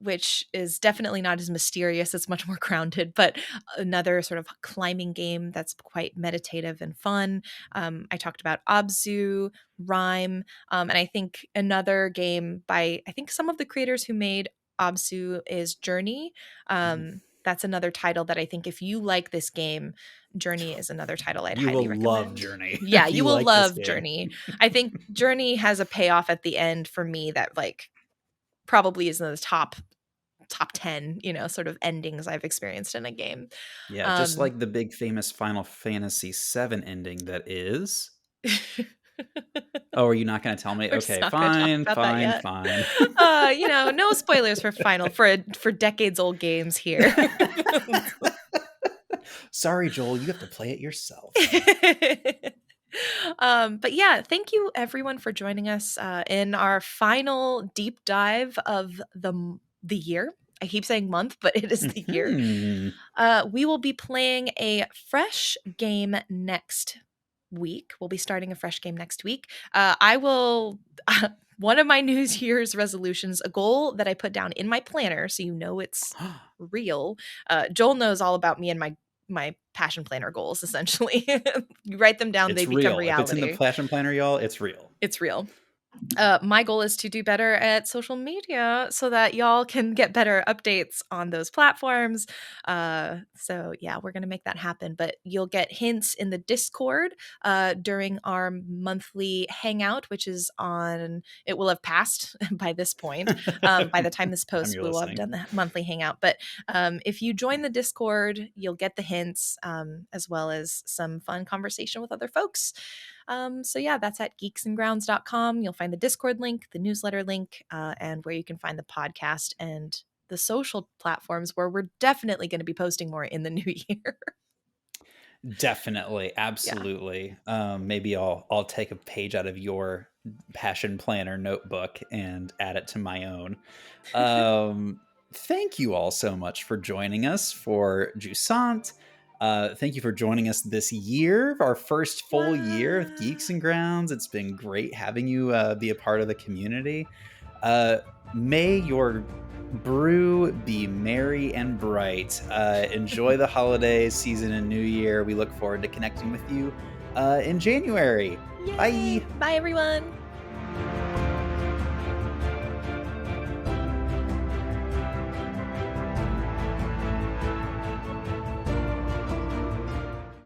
which is definitely not as mysterious. It's much more grounded, but another sort of climbing game that's quite meditative and fun. I talked about Abzu, Rhyme, and I think another game by, I think, some of the creators who made Abzu is Journey. That's another title that I think if you like this game, Journey is another title I'd You highly will recommend. love Journey. Yeah, if you will like this love game. Journey. I think Journey has a payoff at the end for me that like probably is in the top 10, sort of endings I've experienced in a game. Yeah, just like the big famous Final Fantasy VII ending that is. Oh, are you not going to tell me? We're just Okay, not gonna talk fine, about that yet. fine. No spoilers for decades old games here. Sorry, Joel, you have to play it yourself. But yeah, thank you everyone for joining us in our final deep dive of the year. I keep saying month, but it is the year. We will be playing a fresh game next week. We'll be starting a fresh game next week. I will. One of my New Year's resolutions, a goal that I put down in my planner, so you know it's real. Joel knows all about me and my passion planner goals. Essentially, you write them down; they become reality. If it's in the passion planner, y'all, it's real. It's real. My goal is to do better at social media so that y'all can get better updates on those platforms. So yeah, we're going to make that happen, but you'll get hints in the Discord during our monthly hangout, which is it will have passed by this point. By the time this posts, we will have done the monthly hangout. But if you join the Discord, you'll get the hints as well as some fun conversation with other folks. So yeah, that's at geeksandgrounds.com. You'll find the Discord link, the newsletter link, and where you can find the podcast and the social platforms where we're definitely going to be posting more in the new year. Definitely. Absolutely. Yeah. Maybe I'll take a page out of your passion planner notebook and add it to my own. Thank you all so much for joining us for Jusant. Thank you for joining us this year, our first full year of Geeks and Grounds. It's been great having you be a part of the community. May your brew be merry and bright. Enjoy the holiday season and New Year. We look forward to connecting with you in January. Yay! Bye. Bye, everyone.